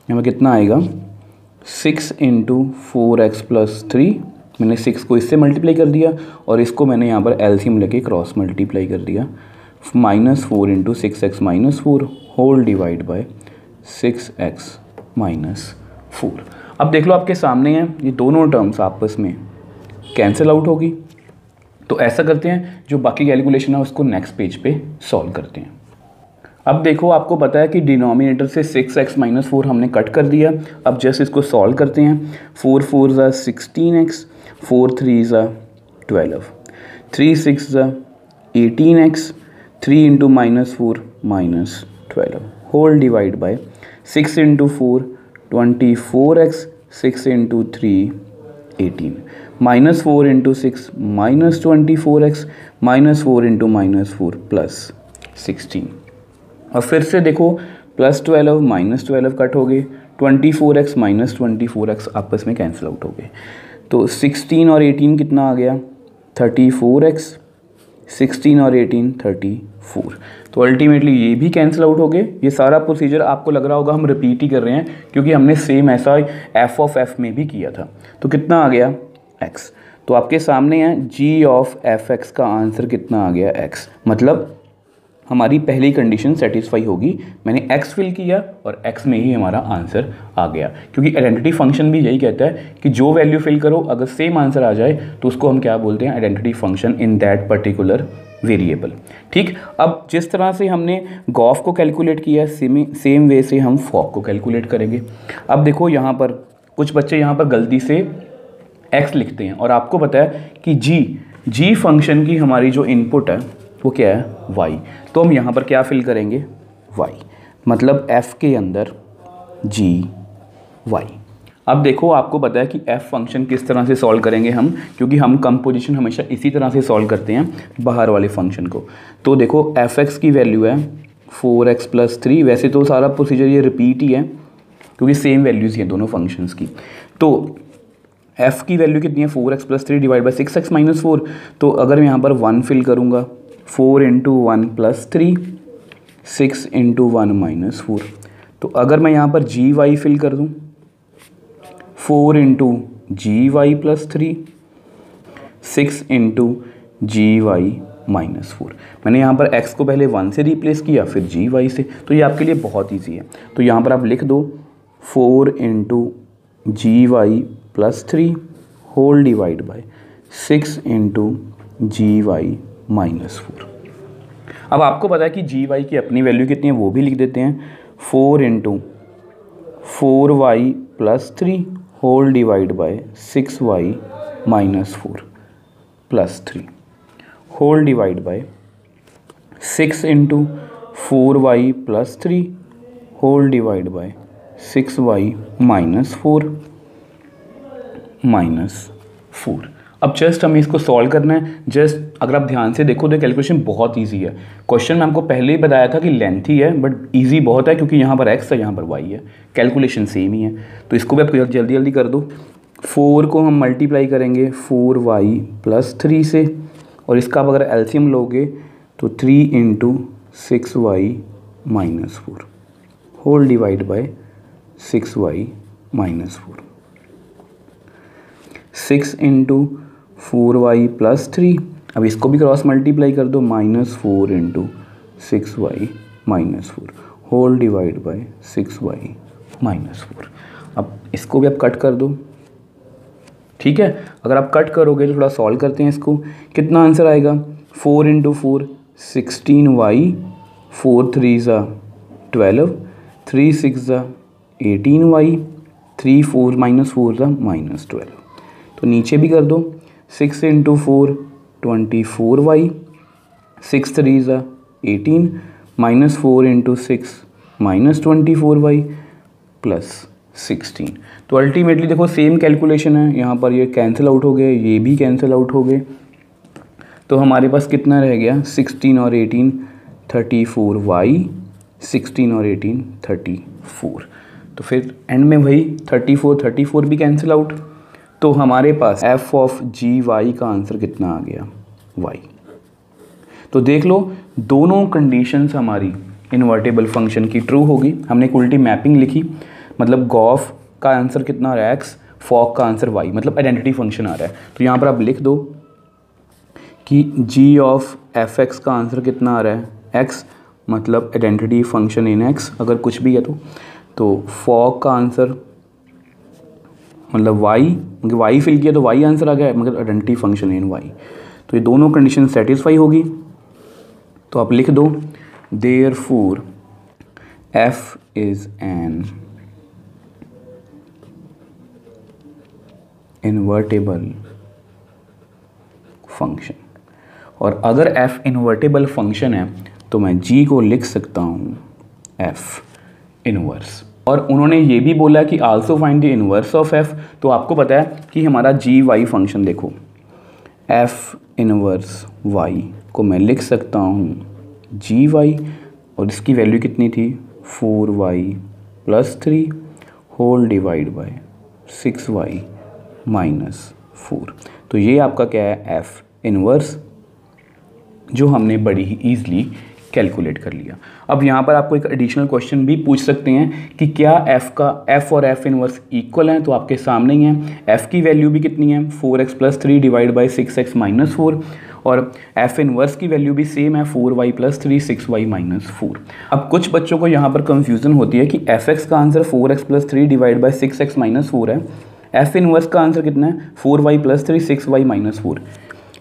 यहाँ कितना आएगा, 6 × 4x + 3, मैंने 6 को इससे मल्टीप्लाई कर दिया और इसको मैंने यहाँ पर एलसीएम लेके क्रॉस मल्टीप्लाई कर दिया, -4 × 6x - 4 whole divide by 6x - 4। अब देख लो आपके सामने है, ये दोनों टर्म्स आपस में कैंसिल आउट होगी। तो ऐसा करते हैं, जो बाकी कैलकुलेशन है उसको नेक्स्ट पेज पे सॉल्व करते हैं। अब देखो आपको पता है कि डिनोमिनेटर से 6x - 4 हमने कट कर दिया। अब जस्ट इसको सॉल्व करते हैं। 4 4 = 16x, 4 3 = 12, 3 6 = 18x, 3 × -4 -12 whole divide by 6 × 4 24x, 6 × 3 18, -4 × 6 -24x, -4 × -4 +16। और फिर से देखो +12 -12 कट हो गए, 24x -24x आपस में कैंसिल आउट हो गए। तो 16 और 18 कितना आ गया, 34x, 16 और 18 34। तो अल्टीमेटली ये भी कैंसिल आउट हो गए। ये सारा प्रोसीजर आपको लग रहा होगा हम रिपीट ही कर रहे हैं, क्योंकि हमने सेम ऐसा f ऑफ f में भी किया था। तो कितना आ गया, x। तो आपके सामने है g ऑफ fx का आंसर कितना आ गया, x। मतलब हमारी पहली कंडीशन सेटिस्फाई होगी, मैंने x फिल किया और x में ही हमारा आंसर आ गया। क्योंकि आइडेंटिटी फंक्शन भी यही कहता है कि जो वैल्यू फिल करो अगर सेम आंसर आ जाए तो उसको हम क्या बोलते हैं, identity function in that particular variable. ठीक, अब जिस तरह से हमने गॉफ को कैलकुलेट किया सेम वे से हम फॉक को कैलकुलेट करेंगे। अब देखो यहाँ पर कुछ बच्चे यहाँ पर गलती से x लिखते हैं, और आपको पता है कि g फंक्शन की हमारी जो इनपुट है वो क्या है, y। तो हम यहाँ पर क्या फिल करेंगे, y, मतलब f के अंदर y। अब देखो आपको पता है कि f फंक्शन किस तरह से सॉल्व करेंगे हम, क्योंकि हम कंपोजिशन हमेशा इसी तरह से सॉल्व करते हैं बाहर वाले फंक्शन को। तो देखो fx की वैल्यू है 4x + 3। वैसे तो सारा प्रोसीजर ये रिपीट ही है क्योंकि सेम वैल्यूज़ हैं दोनों फंक्शंस की। तो f की वैल्यू कितनी है, 4x + 3 डिवाइड बाई 6x - 4। तो अगर मैं यहाँ पर 1 फिल करूँगा, 4 × 1 + 3 6 × 1 - 4। तो अगर मैं यहाँ पर gy फिल कर दूँ, 4 × gy + 3 6 × gy - 4। मैंने यहाँ पर x को पहले 1 से रिप्लेस किया फिर gy से। तो ये आपके लिए बहुत ईजी है। तो यहाँ पर आप लिख दो 4 × gy + 3 whole divide by 6 × gy -4। अब आपको पता है कि जी वाई की अपनी वैल्यू कितनी है, वो भी लिख देते हैं। 4 × 4y + 3 whole divide by 6y -4 + 3 whole divide by 6 × 4y + 3 whole divide by 6y -4 -4। अब जस्ट हमें इसको सॉल्व करना है। जस्ट अगर आप ध्यान से देखो तो कैलकुलेशन बहुत इजी है। क्वेश्चन में हमको पहले ही बताया था कि लेंथी है बट इजी बहुत है, क्योंकि यहाँ पर x है यहाँ पर y है, कैलकुलेशन सेम ही है। तो इसको भी आप जल्दी जल्दी कर दो। 4 को हम मल्टीप्लाई करेंगे 4y + 3 से, और इसका आप अगर एलसीएम लोगे तो 3 × 6y -4 whole divide by 6y -4। 6 × 4y + 3, अब इसको भी क्रॉस मल्टीप्लाई कर दो, -4 × 6y -4 whole divide by 6y -4। अब इसको भी आप कट कर दो, ठीक है। अगर आप कट करोगे तो थोड़ा सॉल्व करते हैं इसको, कितना आंसर आएगा। 4 × 4 16y, 4 3 12, 3 6 18y, 3 4 -4 -12। तो नीचे भी कर दो, 6 × 4 24y, 6 3 18, -4 × 6 -24y +16। तो अल्टीमेटली देखो सेम कैलकुलेशन है, यहाँ पर ये कैंसिल आउट हो गए, ये भी कैंसिल आउट हो गए। तो हमारे पास कितना रह गया, 16 और 18 34y, 16 और 18 34। तो फिर एंड में वही 34 भी कैंसिल आउट। तो हमारे पास f(g(y) का आंसर कितना आ गया, y। तो देख लो दोनों कंडीशंस हमारी इन्वर्टेबल फंक्शन की ट्रू होगी। हमने एक उल्टी मैपिंग लिखी, मतलब गॉफ का आंसर कितना आ रहा है x, फॉक का आंसर y, मतलब आइडेंटिटी फंक्शन आ रहा है। तो यहाँ पर आप लिख दो कि g(f(x) का आंसर कितना आ रहा है x, मतलब आइडेंटिटी फंक्शन इन x, अगर कुछ भी है तो फॉक का आंसर मतलब y, क्योंकि y फिल किया तो y आंसर आ गया, मगर आइडेंटिटी फंक्शन इन y। तो ये दोनों कंडीशन सेटिस्फाई होगी। तो आप लिख दो therefore f is an invertible function, और अगर f इन्वर्टेबल फंक्शन है तो मैं g को लिख सकता हूँ f इनवर्स। और उन्होंने ये भी बोला कि also find the inverse of f। तो आपको पता है कि हमारा जी वाई फंक्शन देखो, f इनवर्स y को मैं लिख सकता हूँ जी वाई, और इसकी वैल्यू कितनी थी 4y + 3 whole divide by 6y -4। तो ये आपका क्या है, f इनवर्स, जो हमने बड़ी ही ईजिली कैलकुलेट कर लिया। अब यहाँ पर आपको एक एडिशनल क्वेश्चन भी पूछ सकते हैं कि क्या f और f इनवर्स इक्वल हैं। तो आपके सामने ही है, f की वैल्यू भी कितनी है 4x + 3 डिवाइड बाई 6x -4, और f इनवर्स की वैल्यू भी सेम है 4y + 3 6y -4। अब कुछ बच्चों को यहाँ पर कंफ्यूजन होती है कि fx का answer 4x + 3 divide by 6x -4 है, f इनवर्स का आंसर कितना है 4y + 3 6y -4।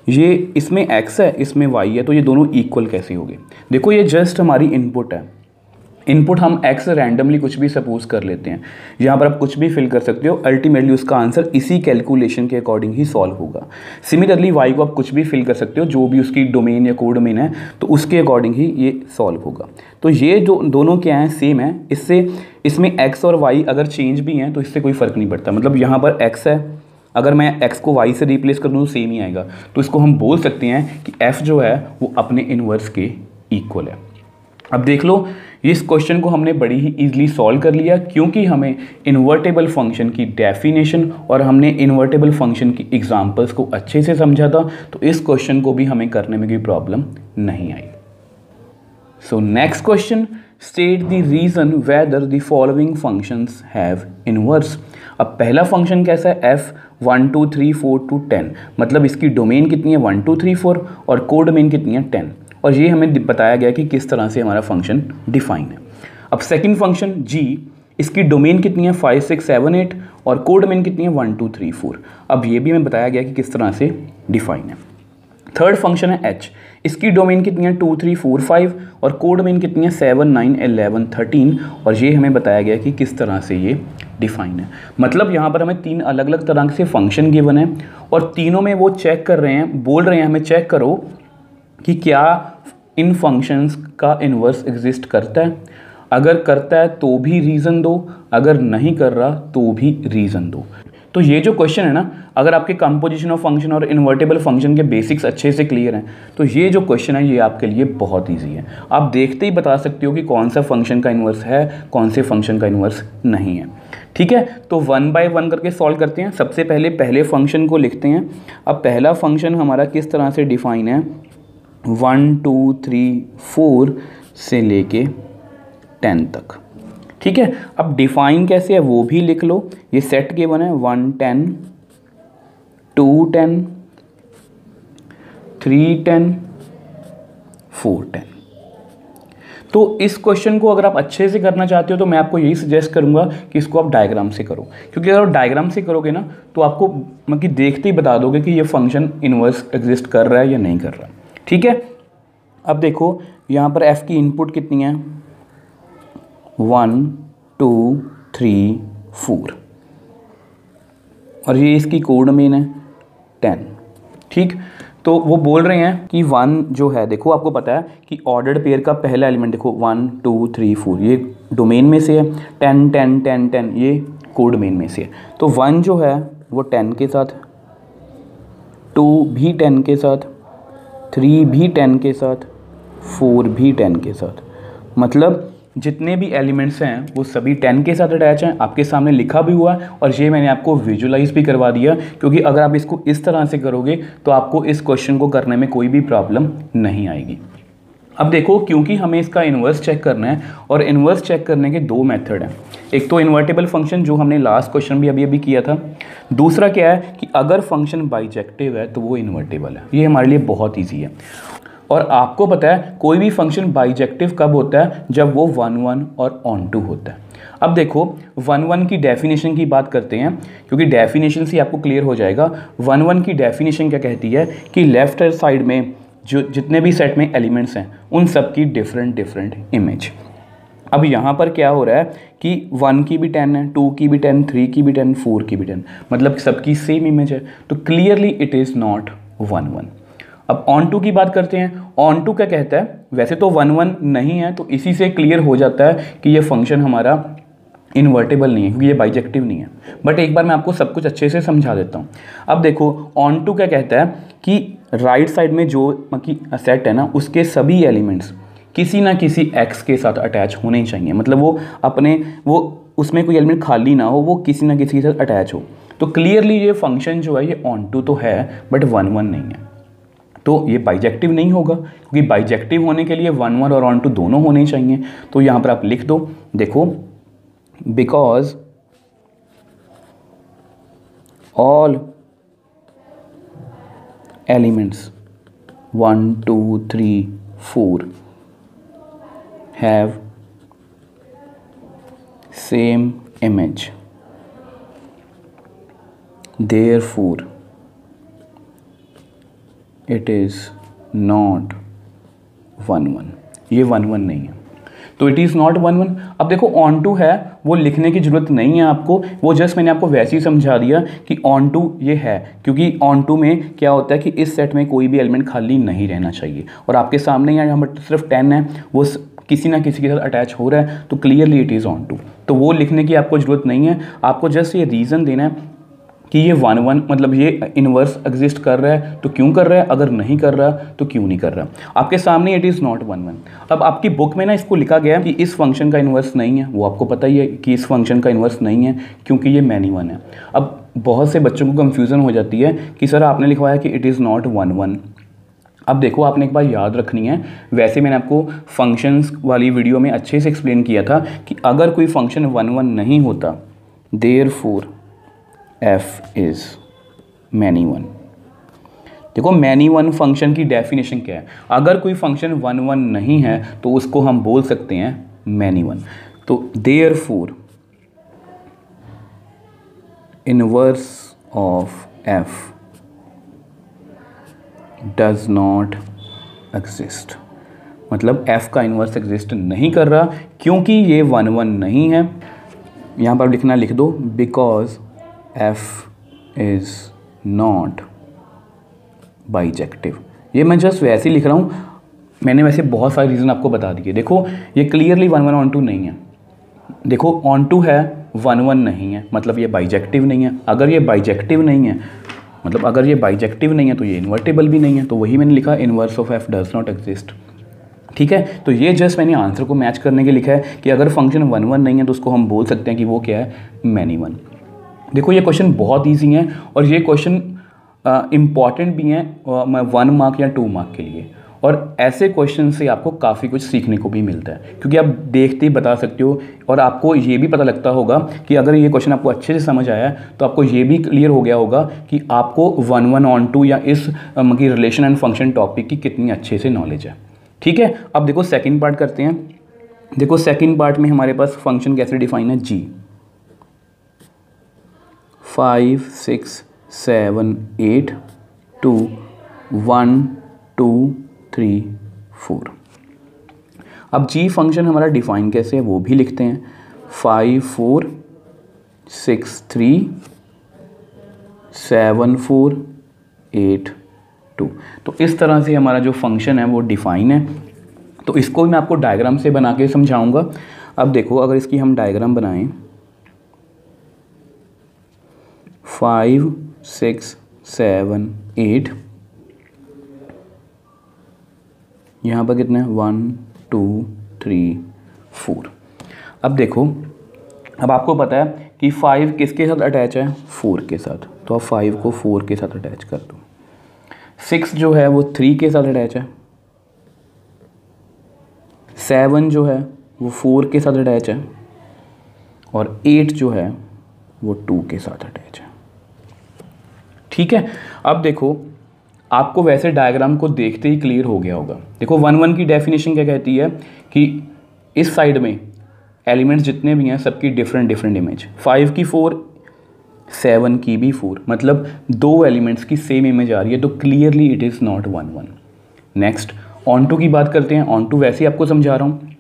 ये इसमें x है इसमें y है, तो ये दोनों इक्वल कैसे हो गए। देखो ये जस्ट हमारी इनपुट है, इनपुट हम x रैंडमली कुछ भी सपोज कर लेते हैं, यहाँ पर आप कुछ भी फिल कर सकते हो, अल्टीमेटली उसका आंसर इसी कैलकुलेशन के अकॉर्डिंग ही सॉल्व होगा। सिमिलरली y को आप कुछ भी फिल कर सकते हो, जो भी उसकी डोमेन या कोडोमेन है, तो उसके अकॉर्डिंग ही ये सॉल्व होगा। तो ये जो दोनों क्या हैं सेम है, इससे इसमें x और y अगर चेंज भी हैं तो इससे कोई फ़र्क नहीं पड़ता। मतलब यहाँ पर x है, अगर मैं x को y से रिप्लेस कर दूँ तो सेम ही आएगा। तो इसको हम बोल सकते हैं कि f जो है वो अपने इन्वर्स के इक्वल है। अब देख लो इस क्वेश्चन को हमने बड़ी ही इजीली सॉल्व कर लिया, क्योंकि हमें इन्वर्टेबल फंक्शन की डेफिनेशन और हमने इन्वर्टेबल फंक्शन की एग्जांपल्स को अच्छे से समझा था। तो इस क्वेश्चन को भी हमें करने में कोई प्रॉब्लम नहीं आई। So next question, state the reason whether the following functions have inverse. अब पहला फंक्शन कैसा है, f 1 2 3 4 to 10, मतलब इसकी डोमेन कितनी है 1 2 3 4 और कोडोमेन कितनी है 10, और ये हमें बताया गया कि किस तरह से हमारा फंक्शन डिफाइन है। अब सेकंड फंक्शन g, इसकी डोमेन कितनी है 5 6 7 8 और कोडोमेन कितनी है 1 2 3 4। अब ये भी हमें बताया गया कि किस तरह से डिफाइन है। थर्ड फंक्शन है एच, इसकी डोमेन कितनी है 2 3 4 5 और कोडोमेन कितनी है 7 9 11 13 और ये हमें बताया गया कि किस तरह से ये डिफाइन है। मतलब यहाँ पर हमें 3 अलग अलग तरह से फंक्शन गिवन है और तीनों में वो चेक कर रहे हैं, बोल रहे हैं हमें चेक करो कि क्या इन फंक्शंस का इन्वर्स एग्जिस्ट करता है, अगर करता है तो भी रीज़न दो, अगर नहीं कर रहा तो भी रीज़न दो। तो ये जो क्वेश्चन है ना, अगर आपके कंपोजिशन ऑफ फंक्शन और इन्वर्टेबल फंक्शन के बेसिक्स अच्छे से क्लियर हैं तो ये जो क्वेश्चन है ये आपके लिए बहुत इजी है। आप देखते ही बता सकते हो कि कौन सा फंक्शन का इन्वर्स है, कौन से फंक्शन का इन्वर्स नहीं है। ठीक है, तो 1 बाय 1 करके सॉल्व करते हैं। सबसे पहले फंक्शन को लिखते हैं। अब पहला फंक्शन हमारा किस तरह से डिफाइन है, 1 2 3 4 से लेके 10 तक। ठीक है, अब डिफाइन कैसे है वो भी लिख लो। ये सेट गिवन है 1 10 2 10 3 10 4 10। तो इस क्वेश्चन को अगर आप अच्छे से करना चाहते हो तो मैं आपको यही सजेस्ट करूंगा कि इसको आप डायग्राम से करो, क्योंकि अगर आप डायग्राम से करोगे ना तो आपको मतलब देखते ही बता दोगे कि ये फंक्शन इन्वर्स एग्जिस्ट कर रहा है या नहीं कर रहा। ठीक है, अब देखो यहाँ पर f की इनपुट कितनी है 1 2 3 4 और ये इसकी कोडोमेन है 10। ठीक, तो वो बोल रहे हैं कि 1 जो है, देखो आपको पता है कि ऑर्डर्ड पेयर का पहला एलिमेंट देखो 1 2 3 4 ये डोमेन में से है, 10 10 10 10 ये कोडोमेन में से है। तो 1 जो है वो 10 के साथ, 2 भी 10 के साथ, 3 भी 10 के साथ, 4 भी 10 के साथ। मतलब जितने भी एलिमेंट्स हैं वो सभी 10 के साथ अटैच हैं। आपके सामने लिखा भी हुआ है और ये मैंने आपको विजुलाइज भी करवा दिया, क्योंकि अगर आप इसको इस तरह से करोगे तो आपको इस क्वेश्चन को करने में कोई भी प्रॉब्लम नहीं आएगी। अब देखो, क्योंकि हमें इसका इन्वर्स चेक करना है और इन्वर्स चेक करने के दो मेथड हैं। एक तो इन्वर्टेबल फंक्शन जो हमने लास्ट क्वेश्चन भी अभी किया था, दूसरा क्या है कि अगर फंक्शन बाइजेक्टिव है तो वो इन्वर्टेबल है। ये हमारे लिए बहुत ईजी है और आपको पता है कोई भी फंक्शन बाइजेक्टिव कब होता है, जब वो 1 1 और ऑन टू होता है। अब देखो 1 1 की डेफिनेशन की बात करते हैं, क्योंकि डेफिनेशन से आपको क्लियर हो जाएगा। 1 1 की डेफिनेशन क्या कहती है कि लेफ्ट साइड में जो जितने भी सेट में एलिमेंट्स हैं उन सब की डिफरेंट इमेज। अब यहाँ पर क्या हो रहा है कि 1 की भी 10 है, 2 की भी 10, 3 की भी 10, 4 की भी 10, मतलब सबकी सेम इमेज है। तो क्लियरली इट इज़ नॉट 1 1। अब ऑन टू की बात करते हैं। ऑन टू क्या कहता है, वैसे तो 1 1 नहीं है, तो इसी से क्लियर हो जाता है कि ये फंक्शन हमारा इन्वर्टेबल नहीं है, क्योंकि ये बाइजेक्टिव नहीं है। बट एक बार मैं आपको सब कुछ अच्छे से समझा देता हूँ। अब देखो ऑन टू क्या कहता है कि राइट साइड में जो सेट है ना, उसके सभी एलिमेंट्स किसी ना किसी एक्स के साथ अटैच होने चाहिए। मतलब वो उसमें कोई एलिमेंट खाली ना हो, वो किसी ना किसी के साथ अटैच हो। तो क्लियरली ये फंक्शन जो है ये ऑन टू तो है बट 1 1 नहीं है, तो ये बाइजेक्टिव नहीं होगा, क्योंकि बाइजेक्टिव होने के लिए 1 1 और ऑन टू दोनों होने चाहिए। तो यहाँ पर आप लिख दो, देखो because all elements 1 2 3 4 have same image, therefore it is not 1 1। ये 1 1 नहीं है, तो इट इज़ नॉट 1 1। अब देखो ऑन टू है, वो लिखने की ज़रूरत नहीं है आपको, वो जस्ट मैंने आपको वैसे ही समझा दिया कि ऑन टू ये है, क्योंकि ऑन टू में क्या होता है कि इस सेट में कोई भी एलिमेंट खाली नहीं रहना चाहिए। और आपके सामने यहाँ पर सिर्फ 10 है, वो किसी ना किसी के साथ अटैच हो रहा है, तो clearly it is on to. तो वो लिखने की आपको ज़रूरत नहीं है, आपको जस्ट ये रीज़न देना है कि ये 1 1 मतलब ये इन्वर्स एग्जिस्ट कर रहा है तो क्यों कर रहा है, अगर नहीं कर रहा तो क्यों नहीं कर रहा। आपके सामने इट इज़ नॉट 1 1। अब आपकी बुक में ना इसको लिखा गया कि इस फंक्शन का इन्वर्स नहीं है, वो आपको पता ही है कि इस फंक्शन का इन्वर्स नहीं है क्योंकि ये मैनी वन है। अब बहुत से बच्चों को कन्फ्यूज़न हो जाती है कि सर आपने लिखवाया कि इट इज़ नॉट 1 1। अब देखो आपने एक बात याद रखनी है, वैसे मैंने आपको फंक्शंस वाली वीडियो में अच्छे से एक्सप्लेन किया था कि अगर कोई फंक्शन 1 1 नहीं होता, therefore f is many one. देखो मैनी वन फंक्शन की डेफिनेशन क्या है, अगर कोई फंक्शन 1 1 नहीं है तो उसको हम बोल सकते हैं मैनी वन। तो therefore inverse of f does not exist, मतलब f का इन्वर्स एग्जिस्ट नहीं कर रहा क्योंकि ये 1 1 नहीं है। यहाँ पर लिखना लिख दो, because f is not bijective. ये मैं जस्ट वैसे ही लिख रहा हूँ, मैंने वैसे बहुत सारे रीज़न आपको बता दिए। देखो ये क्लियरली 1 1 ऑन टू नहीं है, देखो ऑन टू है 1 1 नहीं है, मतलब ये बाइजेक्टिव नहीं है। अगर ये बाइजेक्टिव नहीं है, मतलब अगर ये बाइजेक्टिव नहीं है तो ये इन्वर्टेबल भी नहीं है, तो वही मैंने लिखा inverse of f does not exist. ठीक है, तो ये जस्ट मैंने आंसर को मैच करने के लिखा है कि अगर फंक्शन 1 1 नहीं है तो उसको हम बोल सकते हैं कि वो क्या है, मैनी वन। देखो ये क्वेश्चन बहुत ईजी है और ये क्वेश्चन इम्पॉर्टेंट भी हैं 1 मार्क या 2 मार्क के लिए, और ऐसे क्वेश्चन से आपको काफ़ी कुछ सीखने को भी मिलता है क्योंकि आप देखते ही बता सकते हो और आपको ये भी पता लगता होगा कि अगर ये क्वेश्चन आपको अच्छे से समझ आया है तो आपको ये भी क्लियर हो गया होगा कि आपको 1 1 ऑन टू या इस की रिलेशन एंड फंक्शन टॉपिक की कितनी अच्छे से नॉलेज है। ठीक है, अब देखो सेकंड पार्ट करते हैं। देखो सेकंड पार्ट में हमारे पास फंक्शन कैसे डिफाइन है, g 5 6 7 8 2 1 2 3 4। अब g फंक्शन हमारा डिफाइन कैसे है वो भी लिखते हैं, 5 4 6 3 7 4 8 2। तो इस तरह से हमारा जो फंक्शन है वो डिफाइन है। तो इसको भी मैं आपको डायग्राम से बना के समझाऊंगा। अब देखो अगर इसकी हम डायग्राम बनाएं, 5 6 7 8, यहाँ पर कितना है 1 2 3 4। अब देखो, अब आपको पता है कि 5 किसके साथ अटैच है, 4 के साथ, तो अब 5 को 4 के साथ अटैच कर दो। 6 जो है वो 3 के साथ अटैच है, 7 जो है वो 4 के साथ अटैच है, और 8 जो है वो 2 के साथ अटैच है। ठीक है, अब देखो आपको वैसे डायग्राम को देखते ही क्लियर हो गया होगा। देखो 1 1 की डेफिनेशन क्या कहती है कि इस साइड में एलिमेंट्स जितने भी हैं सबकी डिफरेंट डिफरेंट इमेज, 5 की 4 7 की भी 4, मतलब दो एलिमेंट्स की सेम इमेज आ रही है, तो clearly it is not 1 1। Next on to की बात करते हैं। ऑन टू वैसे ही आपको समझा रहा हूँ।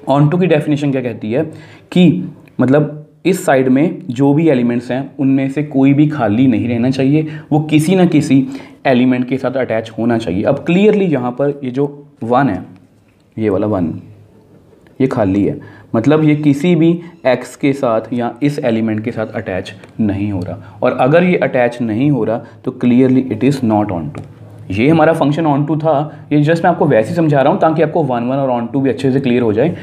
ऑन टू की डेफिनेशन क्या कहती है कि मतलब इस साइड में जो भी एलिमेंट्स हैं उनमें से कोई भी खाली नहीं रहना चाहिए, वो किसी ना किसी एलिमेंट के साथ अटैच होना चाहिए। अब क्लियरली यहाँ पर ये जो 1 है, ये वाला 1 ये खाली है, मतलब ये किसी भी x के साथ या इस एलिमेंट के साथ अटैच नहीं हो रहा, और अगर ये अटैच नहीं हो रहा तो clearly it is not on टू। ये हमारा फंक्शन ऑन टू था, ये जस्ट मैं आपको वैसे ही समझा रहा हूँ ताकि आपको 1 1 और ऑन टू भी अच्छे से क्लियर हो जाए।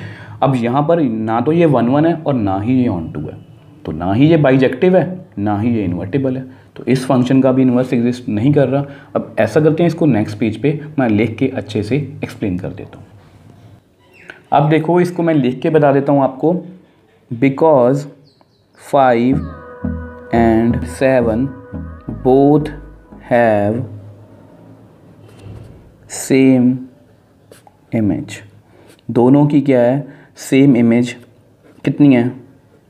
अब यहाँ पर ना तो ये 1 1 है और ना ही ये ऑन टू है, तो ना ही ये बाइजेक्टिव है ना ही ये इन्वर्टेबल है, तो इस फंक्शन का भी इन्वर्स एग्जिस्ट नहीं कर रहा। अब ऐसा करते हैं, इसको नेक्स्ट पेज पे मैं लिख के अच्छे से एक्सप्लेन कर देता हूँ। अब देखो इसको मैं लिख के बता देता हूँ आपको, because 5 and 7 both have same image. दोनों की क्या है, सेम इमेज। कितनी है,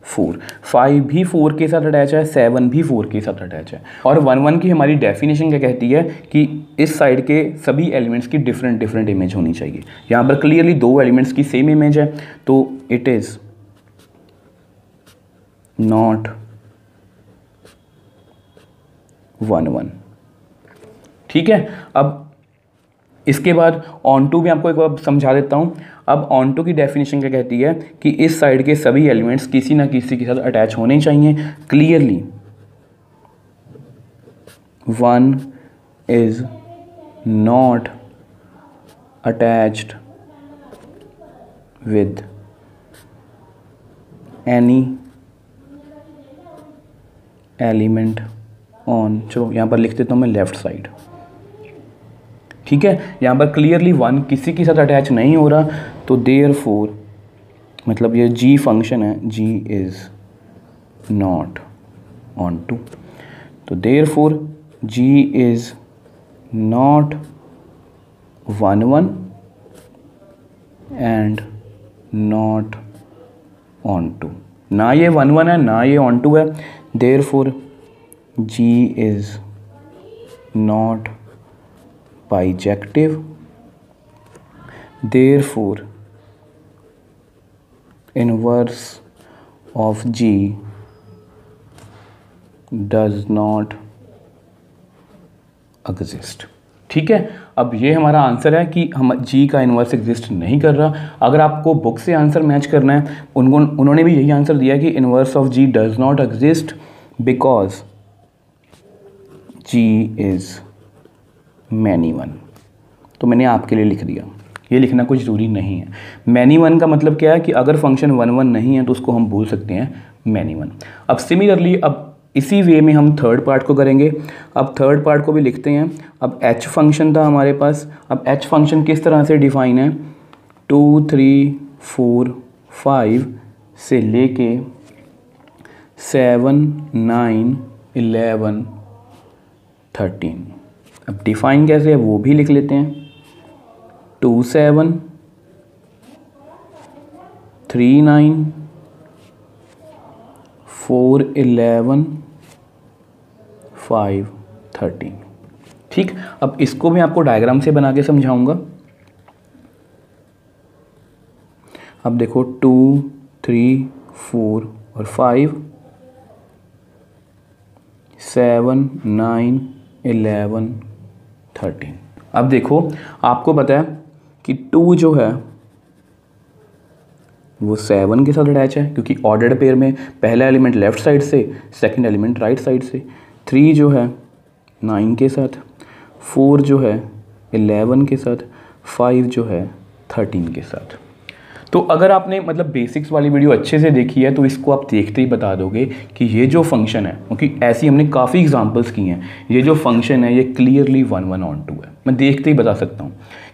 4। 5 भी 4 के साथ अटैच है, 7 भी 4 के साथ अटैच है। और 1 1 की हमारी डेफिनेशन क्या कहती है कि इस साइड के सभी एलिमेंट्स की डिफरेंट डिफरेंट इमेज होनी चाहिए। यहाँ पर क्लियरली दो एलिमेंट्स की सेम इमेज है, तो इट इज़ नॉट 1 1। ठीक है, अब इसके बाद ऑन टू भी आपको एक बार समझा देता हूँ। अब ऑन टू की डेफिनेशन क्या कहती है कि इस साइड के सभी एलिमेंट्स किसी ना किसी के साथ अटैच होने चाहिए। Clearly 1 is not attached with any element on, चलो यहाँ पर लिख देता हूँ मैं लेफ्ट साइड। ठीक है, यहाँ पर क्लियरली 1 किसी के साथ अटैच नहीं हो रहा, तो देयरफॉर मतलब ये g फंक्शन है, g is not on to. तो therefore g is not 1 1 and not on to. ना ये 1 1 है ना ये ऑन टू है, therefore g is not bijective, therefore inverse of ji does not exist. ठीक है, अब ये हमारा आंसर है कि हम जी का इन्वर्स एग्जिस्ट नहीं कर रहा। अगर आपको बुक से आंसर मैच करना है, उन्होंने भी यही आंसर दिया कि inverse of ji does not exist because G is many one. तो मैंने आपके लिए लिख दिया, ये लिखना कुछ ज़रूरी नहीं है। मैनी वन का मतलब क्या है कि अगर फंक्शन वन वन नहीं है तो उसको हम बोल सकते हैं मैनी वन। अब सिमिलरली अब इसी वे में हम थर्ड पार्ट को करेंगे। अब थर्ड पार्ट को भी लिखते हैं। अब एच फंक्शन था हमारे पास। अब एच फंक्शन किस तरह से डिफाइन है, 2 3 4 5 से लेके 7 9 11 13। अब डिफाइन कैसे है वो भी लिख लेते हैं। 2 7 3 9 4 11 5 13। ठीक, अब इसको मैं आपको डायग्राम से बना के समझाऊंगा। अब देखो 2 3 4 और 5 7 9 11 13। अब देखो आपको पता है कि 2 जो है वो 7 के साथ अटैच है क्योंकि ऑर्डर्ड पेयर में पहला एलिमेंट लेफ्ट साइड से, सेकंड एलिमेंट राइट साइड से। 3 जो है 9 के साथ, 4 जो है 11 के साथ, 5 जो है 13 के साथ। तो अगर आपने मतलब बेसिक्स वाली वीडियो अच्छे से देखी है तो इसको आप देखते ही बता दोगे कि ये जो फंक्शन है, क्योंकि ऐसी हमने काफ़ी एग्जांपल्स की हैं, ये जो फंक्शन है ये क्लियरली 1 1 ऑन 2 है। मैं देखते ही बता सकता हूँ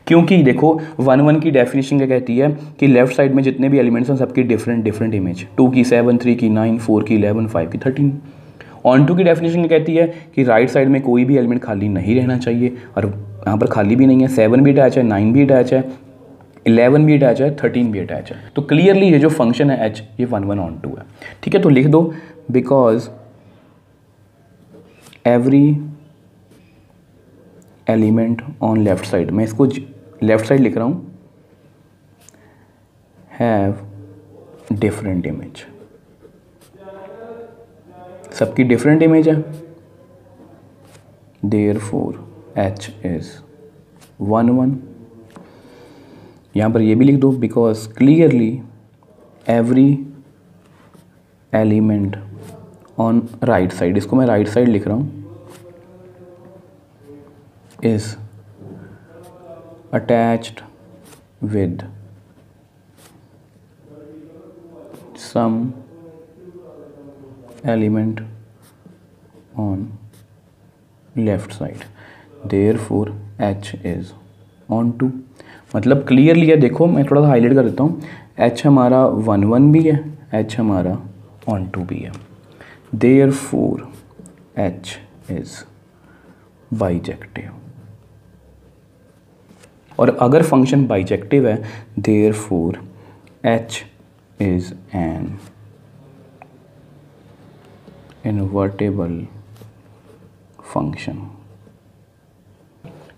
क्योंकि देखो 1 1 की डेफिनेशन क्या कहती है कि लेफ्ट साइड में जितने भी एलिमेंट्स हैं सबकी डिफरेंट इमेज। 2 की 7, 3 की 9, 4 की 11, 5 की 13। ऑन 2 की डेफिनेशन क्या कहती है कि राइट साइड में कोई भी एलिमेंट खाली नहीं रहना चाहिए, और यहाँ पर खाली भी नहीं है। 7 भी अटैच है, 9 भी अटैच है, 11 भी अटैच है, 13 भी अटैच है। तो क्लियरली ये जो फंक्शन है एच ये 1 1 ऑन 2 है। ठीक है, तो लिख दो because every element on left side, मैं इसको लेफ्ट साइड लिख रहा हूँ, हैव डिफरेंट इमेज, सबकी डिफरेंट इमेज है। Therefore H is 1 1। यहाँ पर ये भी लिख दो because clearly every element on right side, इसको मैं राइट साइड लिख रहा हूँ, is attached with some element on left side, therefore H is on 2। मतलब क्लियरली है, देखो मैं थोड़ा सा हाईलाइट कर देता हूँ। H हमारा 1 1 भी है, H हमारा on 2 भी है, therefore H is बाइजेक्टिव। और अगर फंक्शन बाइजेक्टिव है therefore H is an invertible function.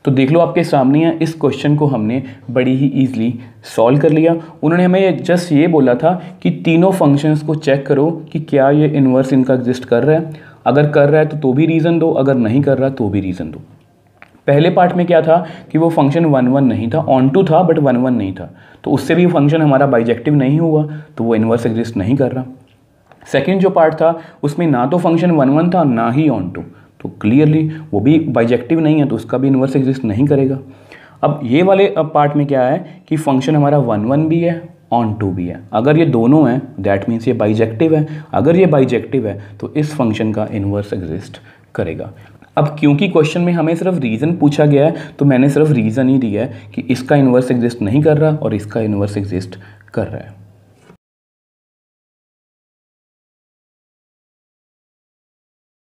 तो देख लो आपके सामने है, इस क्वेश्चन को हमने बड़ी ही ईजिली सॉल्व कर लिया। उन्होंने हमें जस्ट ये बोला था कि तीनों फंक्शंस को चेक करो कि क्या ये इन्वर्स इनका एग्जिस्ट कर रहा है। अगर कर रहा है तो भी रीज़न दो, अगर नहीं कर रहा तो भी रीज़न दो। पहले पार्ट में क्या था कि वो फंक्शन 1 1 नहीं था, ऑन 2 था बट 1 1 नहीं था, तो उससे भी फंक्शन हमारा बाइजेक्टिव नहीं हुआ, तो वो इन्वर्स एग्जिस्ट नहीं कर रहा। सेकंड जो पार्ट था उसमें ना तो फंक्शन 1 1 था ना ही ऑन 2, तो क्लियरली वो भी बाइजेक्टिव नहीं है, तो उसका भी इन्वर्स एग्जिस्ट नहीं करेगा। अब ये वाले पार्ट में क्या है कि फंक्शन हमारा 1 1 भी है, ऑन 2 भी है। अगर ये दोनों हैं दैट मीन्स ये बाइजेक्टिव है। अगर ये बाइजेक्टिव है तो इस फंक्शन का इन्वर्स एग्जिस्ट करेगा। अब क्योंकि क्वेश्चन में हमें सिर्फ रीज़न पूछा गया है तो मैंने सिर्फ रीज़न ही दिया है कि इसका इन्वर्स एग्जिस्ट नहीं कर रहा और इसका इन्वर्स एग्जिस्ट कर रहा है।